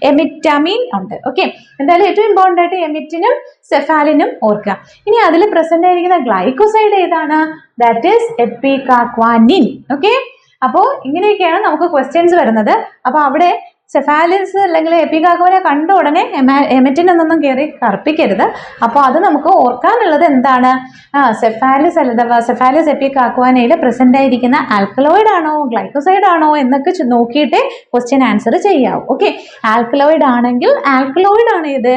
എമിറ്റാമിൻ ഉണ്ട്. ഓക്കെ, എന്തായാലും ഏറ്റവും ഇമ്പോർട്ടൻ്റ് ആയിട്ട് എമിറ്റിനും സെഫാലിനും ഓർക്കുക. ഇനി അതിൽ പ്രസന്റ് ആയിരിക്കുന്ന ഗ്ലൈക്കോസൈഡ് ഏതാണ്, ദാറ്റ് ഈസ് എപ്പികാക്വാനിൻ. ഓക്കെ, അപ്പോൾ ഇങ്ങനെയൊക്കെയാണ് നമുക്ക് ക്വസ്റ്റ്യൻസ് വരുന്നത്. അപ്പോൾ അവിടെ സെഫാലിസ് അല്ലെങ്കിൽ എപ്പികാക്വാന കണ്ട ഉടനെ എമെറ്റിൻ എന്നൊന്നും കയറി കറുപ്പിക്കരുത്. അപ്പോൾ അത് നമുക്ക് ഓർക്കാനുള്ളത് എന്താണ്, സെഫാലിസ് എപ്പികാക്വാനയിൽ പ്രസന്റ് ആയിരിക്കുന്ന ആൽക്കലോയിഡ് ആണോ ഗ്ലൈക്കോസൈഡ് ആണോ എന്നൊക്കെ നോക്കിയിട്ടേ ക്വസ്റ്റ്യൻ ആൻസർ ചെയ്യാവൂ. ഓക്കെ, ആൽക്കലോയിഡ് ആണെങ്കിൽ ആൽക്കലോയിഡ് ആണ് ഇത്,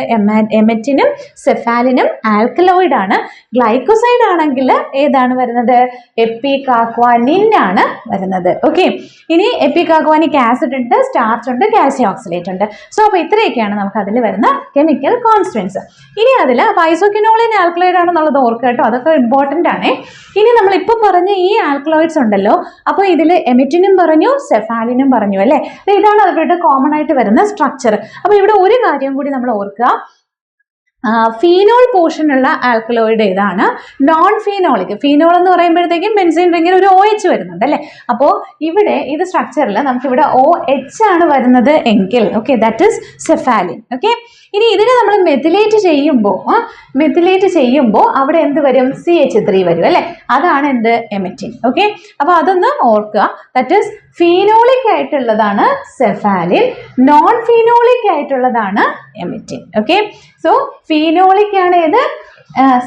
എമെറ്റിനും സെഫാലിനും ആൽക്കലോയിഡ് ആണ്. ഗ്ലൈക്കോസൈഡ് ആണെങ്കിൽ ഏതാണ് വരുന്നത്, എപ്പികാക്വാനിൻ ആണ് വരുന്നത്. ഓക്കെ, ഇനി എപ്പികാക്വാനിക് ആസിഡ് ഉണ്ട്, സ്റ്റാർച്ച് ഉണ്ട്, കാൽസ്യം ഓക്സലേറ്റ് ഉണ്ട്. സോ അപ്പോൾ ഇത്രയൊക്കെയാണ് നമുക്ക് അതിൽ വരുന്ന കെമിക്കൽ കോൺസ്റ്റൻസ്. ഇനി അതിൽ ഐസോക്വിനോളിൻ ആൽക്കലോയിഡ് ആണെന്നുള്ളത് ഓർക്കുക കേട്ടോ, അതൊക്കെ ഇമ്പോർട്ടൻ്റ് ആണ്. ഇനി നമ്മളിപ്പോൾ പറഞ്ഞ ഈ ആൽക്കലോയിഡ്സ് ഉണ്ടല്ലോ, അപ്പോൾ ഇതിൽ എമിറ്റിനും പറഞ്ഞു, സെഫാലിനും പറഞ്ഞു അല്ലേ. ഇതാണ് അവരുടെ കോമൺ ആയിട്ട് വരുന്ന സ്ട്രക്ചർ. അപ്പോൾ ഇവിടെ ഒരു കാര്യം കൂടി നമ്മൾ ഓർക്കുക, ഫീനോൾ പോർഷൻ ഉള്ള ആൽക്കലോയിഡ് ഏതാണ്, നോൺ ഫീനോളിക്. ഫീനോൾ എന്ന് പറയുമ്പോഴത്തേക്കും ബെൻസീൻ റിംഗിൽ ഒരു OH വരുന്നുണ്ട് അല്ലേ. അപ്പോൾ ഇവിടെ ഇത് സ്ട്രക്ചറിൽ നമുക്കിവിടെ OH ആണ് വരുന്നത് എങ്കിൽ ഓക്കെ, ദാറ്റ് ഈസ് സെഫാലിൻ. ഓക്കെ, ഇനി ഇതിനെ നമ്മൾ മെത്തിലേറ്റ് ചെയ്യുമ്പോൾ അവിടെ എന്ത് വരും, CH3 വരും അല്ലേ. അതാണ് എന്ത്, എമിറ്റിൻ. ഓക്കെ, അപ്പോൾ അതൊന്ന് ഓർക്കുക. ദാറ്റ് ഈസ് ഫീനോളിക് ആയിട്ടുള്ളതാണ് സെഫാലിൻ, നോൺ ഫീനോളിക് ആയിട്ടുള്ളതാണ് എമിറ്റിൻ. ഓക്കെ, സോ ഫീനോളിക് ആണ് ഏത്,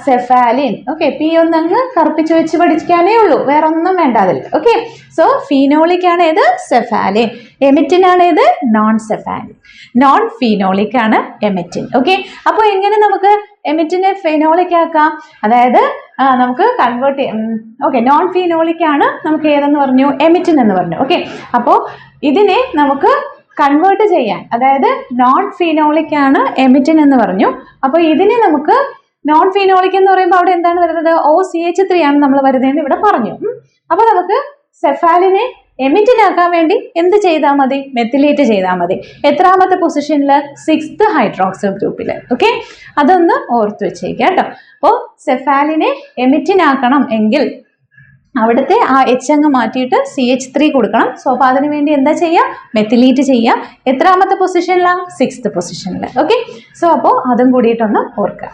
സെഫാലിൻ. ഓക്കെ, പി ഒന്നങ്ങ് കറുപ്പിച്ച് വെച്ച് പഠിക്കാനേ ഉള്ളൂ, വേറെ ഒന്നും വേണ്ട അതിൽ. ഓക്കെ, സോ ഫീനോളിക് ആണ് ഏത്, സെഫാലിൻ. എമിറ്റിൻ ആണ് ഇത് നോൺ സെഫാലിൻ. നോൺ ഫീനോളിക് ആണ് എമിറ്റിൻ. ഓക്കെ, അപ്പോൾ എങ്ങനെ നമുക്ക് എമിറ്റിനെ ഫെനോളിക് ആക്കാം? അതായത് നമുക്ക് കൺവേർട്ട് ചെയ്യാം. ഓക്കെ, നോൺ ഫീനോളിക് ആണ് നമുക്ക് ഏതെന്ന് പറഞ്ഞു? എമിറ്റിൻ എന്ന് പറഞ്ഞു. ഓക്കെ, അപ്പോൾ ഇതിനെ നമുക്ക് കൺവേർട്ട് ചെയ്യാൻ, അതായത് നോൺ ഫീനോളിക് ആണ് എമിറ്റിൻ എന്ന് പറഞ്ഞു. അപ്പോൾ ഇതിനെ നമുക്ക് നോൺ ഫീനോളിക് എന്ന് പറയുമ്പോൾ അവിടെ എന്താണ് വരുന്നത്? OCH3 ആണ് നമ്മൾ വരുന്നതെന്ന് ഇവിടെ പറഞ്ഞു. അപ്പോൾ നമുക്ക് സെഫാലിനെ എമിറ്റിൻ ആക്കാൻ വേണ്ടി എന്ത് ചെയ്താൽ മതി? മെത്തിലേറ്റ് ചെയ്താൽ മതി. എത്രാമത്തെ പൊസിഷനിൽ? 6th ഹൈഡ്രോക്സിൽ ഗ്രൂപ്പിൽ. ഓക്കെ, അതൊന്ന് ഓർത്ത് വെച്ചേക്കാം കേട്ടോ. അപ്പോൾ സെഫാലിനെ എമിറ്റിൻ ആക്കണം എങ്കിൽ അവിടുത്തെ ആ H അങ്ങ് മാറ്റിയിട്ട് CH3 കൊടുക്കണം. സോ അപ്പോൾ അതിന് വേണ്ടി എന്താ ചെയ്യുക? മെത്തിലേറ്റ് ചെയ്യുക. എത്രാമത്തെ പൊസിഷനിലാണ്? 6th പൊസിഷനിൽ. ഓക്കെ, സോ അപ്പോൾ അതും കൂടിയിട്ടൊന്ന് ഓർക്കുക.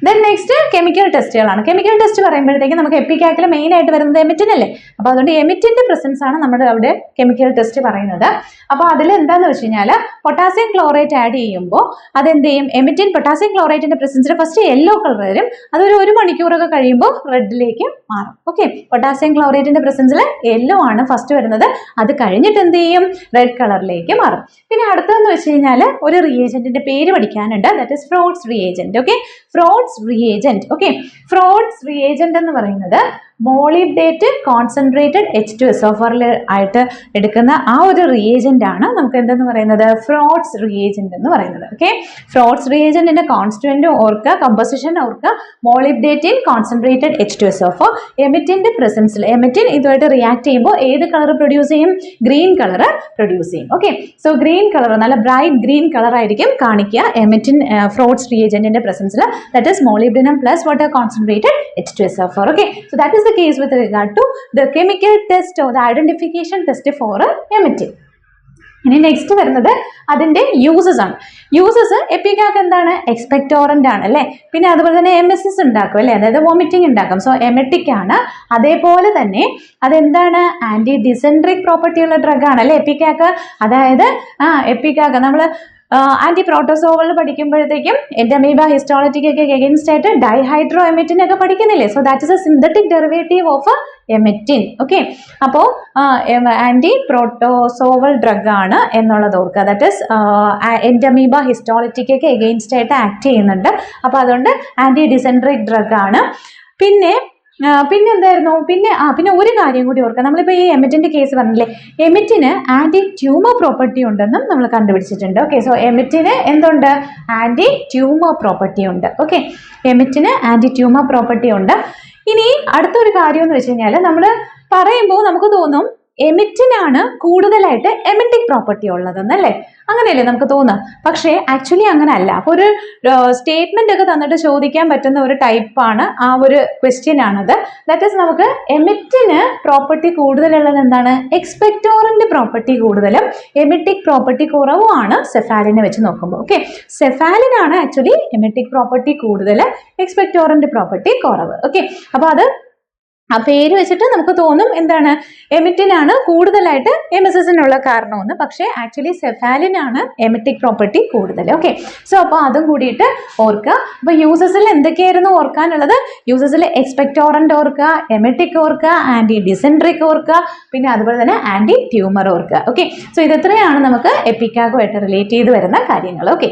ദെൻ നെക്സ്റ്റ് കെമിക്കൽ ടെസ്റ്റുകളാണ്. കെമിക്കൽ ടെസ്റ്റ് പറയുമ്പോഴത്തേക്ക് നമുക്ക് എപ്പിക്കാക്കിൽ മെയിൻ ആയിട്ട് വരുന്നത് എമിറ്റിൻ അല്ലേ? അപ്പോൾ അതുകൊണ്ട് എമിറ്റിന്റെ പ്രസൻസ് ആണ് നമ്മുടെ അവിടെ കെമിക്കൽ ടെസ്റ്റ് പറയുന്നത്. അപ്പോൾ അതിൽ എന്താന്ന് വെച്ച് കഴിഞ്ഞാൽ പൊട്ടാസ്യം ക്ലോറേറ്റ് ആഡ് ചെയ്യുമ്പോൾ അതെന്ത് ചെയ്യും? എമിറ്റിൻ പൊട്ടാസ്യം ക്ലോറേറ്റിന്റെ പ്രസൻസിൽ ഫസ്റ്റ് യെല്ലോ കളർ വരും, അതൊരു 1 മണിക്കൂറൊക്കെ കഴിയുമ്പോൾ റെഡിലേക്ക് മാറും. ഓക്കെ, പൊട്ടാസ്യം ക്ലോറേറ്റിന്റെ പ്രസൻസിൽ യെല്ലോ ആണ് ഫസ്റ്റ് വരുന്നത്, അത് കഴിഞ്ഞിട്ട് എന്ത് ചെയ്യും? റെഡ് കളറിലേക്ക് മാറും. പിന്നെ അടുത്തതെന്ന് വെച്ച് കഴിഞ്ഞാൽ ഒരു റിയേജന്റിന്റെ പേര് പഠിക്കാനുണ്ട്, that is fruits reagent. Okay, fruits reagent. Okay, fruits reagent എന്ന് പറയുന്നത് മോളിബ്ഡേറ്റ് കോൺസെൻട്രേറ്റഡ് H2SO4 ആയിട്ട് എടുക്കുന്ന ആ ഒരു റിയേജന്റ് ആണ് നമുക്ക് എന്തെന്ന് പറയുന്നത്? ഫ്രോഡ്സ് റിയേജന്റ് എന്ന് പറയുന്നത്. ഓക്കെ, ഫ്രോഡ്സ് റിയേജന്റിന്റെ കോൺസ്റ്റുവന്റ് ഓർക്കുക, കമ്പോസിഷൻ ഓർക്കുക. മോളിബ്ഡേറ്റ് കോൺസെൻട്രേറ്റഡ് H2SO4 എമിറ്റിന്റെ പ്രസൻസിൽ, എമിറ്റിൻ ഇതുമായിട്ട് റിയാക്ട് ചെയ്യുമ്പോൾ ഏത് കളർ പ്രൊഡ്യൂസ് ചെയ്യും? ഗ്രീൻ കളർ പ്രൊഡ്യൂസ് ചെയ്യും. ഓക്കെ, സോ ഗ്രീൻ കളർ, നല്ല ബ്രൈറ്റ് ഗ്രീൻ കളർ ആയിരിക്കും കാണിക്കുക എമിറ്റിൻ ഫ്രോഡ്സ് റിയേജന്റിന്റെ പ്രസൻസിൽ. That is molybdenum plus water concentrated H2SO4. Okay, so that is the case with regard to the chemical test or the identification test for emitting. ഇനി next വരുന്നത് അതിന്റെ uses ആണ്. Uses എപ്പിക്കാക്ക് എന്താണ്? എക്സ്പെക്ടോറന്റ് ആണ് അല്ലേ? പിന്നെ അതുപോലെ തന്നെ എമിസിസ് ഉണ്ടാക്കും അല്ലേ? അതായത് വോമിറ്റിംഗ് ഉണ്ടാക്കും. സോ എമെറ്റിക് ആണ്. അതേപോലെ തന്നെ അതെന്താണ്? ആന്റി ഡിസെൻട്രിക് പ്രോപ്പർട്ടി ഉള്ള ഡ്രഗ് ആണ് അല്ലേ എപ്പിക്കാക്ക്? അതായത് എപ്പിക്കാക്ക് നമ്മൾ ആന്റി പ്രോട്ടോസോവൽ പഠിക്കുമ്പോഴത്തേക്കും എൻഡമീബ ഹിസ്റ്റോളജിക്കൊക്കെ എഗെയിൻസ്റ്റ് ആയിട്ട് ഡൈഹൈഡ്രോ എമിറ്റിൻ ഒക്കെ പഠിക്കുന്നില്ലേ? So that is a synthetic derivative of emetine. Okay, അപ്പോൾ ആന്റി പ്രോട്ടോസോവൽ ഡ്രഗ് ആണ് എന്നുള്ളത് ഓർക്കുക. ദാറ്റ് ഇസ് എൻഡമീബ ഹിസ്റ്റോളജിക്കൊക്കെ എഗെയിൻസ്റ്റ് ആയിട്ട് ആക്ട് ചെയ്യുന്നുണ്ട്. അപ്പോൾ അതുകൊണ്ട് ആന്റി ഡിസെൻട്രിക് ഡ്രഗ് ആണ്. പിന്നെ എന്തായിരുന്നു? പിന്നെ ഒരു കാര്യം കൂടി ഓർക്കുക. നമ്മളിപ്പോൾ ഈ എമിറ്റിന്റെ കേസ് പറഞ്ഞില്ലേ, എമിറ്റിന് ആന്റി ട്യൂമർ പ്രോപ്പർട്ടി ഉണ്ടെന്നും നമ്മൾ കണ്ടുപിടിച്ചിട്ടുണ്ട്. ഓക്കെ, സോ എമിറ്റിന് എന്തുണ്ട്? ആന്റി ട്യൂമർ പ്രോപ്പർട്ടി ഉണ്ട്. ഓക്കെ, എമിറ്റിന് ആന്റി ട്യൂമർ പ്രോപ്പർട്ടി ഉണ്ട്. ഇനി അടുത്തൊരു കാര്യം എന്ന് വെച്ച് കഴിഞ്ഞാൽ നമ്മൾ പറയുമ്പോൾ നമുക്ക് തോന്നും എമിറ്റിനാണ് കൂടുതലായിട്ട് എമിറ്റിക് പ്രോപ്പർട്ടി ഉള്ളതെന്നല്ലേ? അങ്ങനെയല്ലേ നമുക്ക് തോന്നുക? പക്ഷേ ആക്ച്വലി അങ്ങനെ അല്ല. അപ്പോൾ ഒരു സ്റ്റേറ്റ്മെന്റ് ഒക്കെ തന്നിട്ട് ചോദിക്കാൻ പറ്റുന്ന ഒരു ടൈപ്പാണ് ആ ഒരു ക്വസ്റ്റ്യൻ ആണത്. ദാറ്റ് ഈസ് നമുക്ക് എമിറ്റിന് പ്രോപ്പർട്ടി കൂടുതലുള്ളത് എന്താണ്? എക്സ്പെക്ടോറന്റ് പ്രോപ്പർട്ടി കൂടുതലും എമിറ്റിക് പ്രോപ്പർട്ടി കുറവുമാണ് സെഫാലിനെ വെച്ച് നോക്കുമ്പോൾ. ഓക്കെ, സെഫാലിനാണ് ആക്ച്വലി എമിറ്റിക് പ്രോപ്പർട്ടി കൂടുതൽ, എക്സ്പെക്ടോറന്റ് പ്രോപ്പർട്ടി കുറവ്. ഓക്കെ, അപ്പോൾ അത് ആ പേര് വെച്ചിട്ട് നമുക്ക് തോന്നും എന്താണ്? എമിറ്റിനാണ് കൂടുതലായിട്ട് എമിസിസിനുള്ള കാരണമെന്ന്. പക്ഷേ ആക്ച്വലി സെഫാലിനാണ് എമിറ്റിക് പ്രോപ്പർട്ടി കൂടുതൽ. ഓക്കെ, സോ അപ്പോൾ അതും കൂടിയിട്ട് ഓർക്കുക. അപ്പോൾ യൂസസിൽ എന്തൊക്കെയായിരുന്നു ഓർക്കാനുള്ളത്? യൂസസിൽ എക്സ്പെക്ടോറന്റ് ഓർക്കുക, എമിറ്റിക് ഓർക്കുക, ആന്റി ഡിസെൻട്രിക് ഓർക്കുക, പിന്നെ അതുപോലെ തന്നെ ആന്റി ട്യൂമർ ഓർക്കുക. ഓക്കെ, സോ ഇതെത്രയാണ് നമുക്ക് എപ്പിക്കാക്കുമായിട്ട് റിലേറ്റ് ചെയ്ത് വരുന്ന കാര്യങ്ങൾ. ഓക്കെ.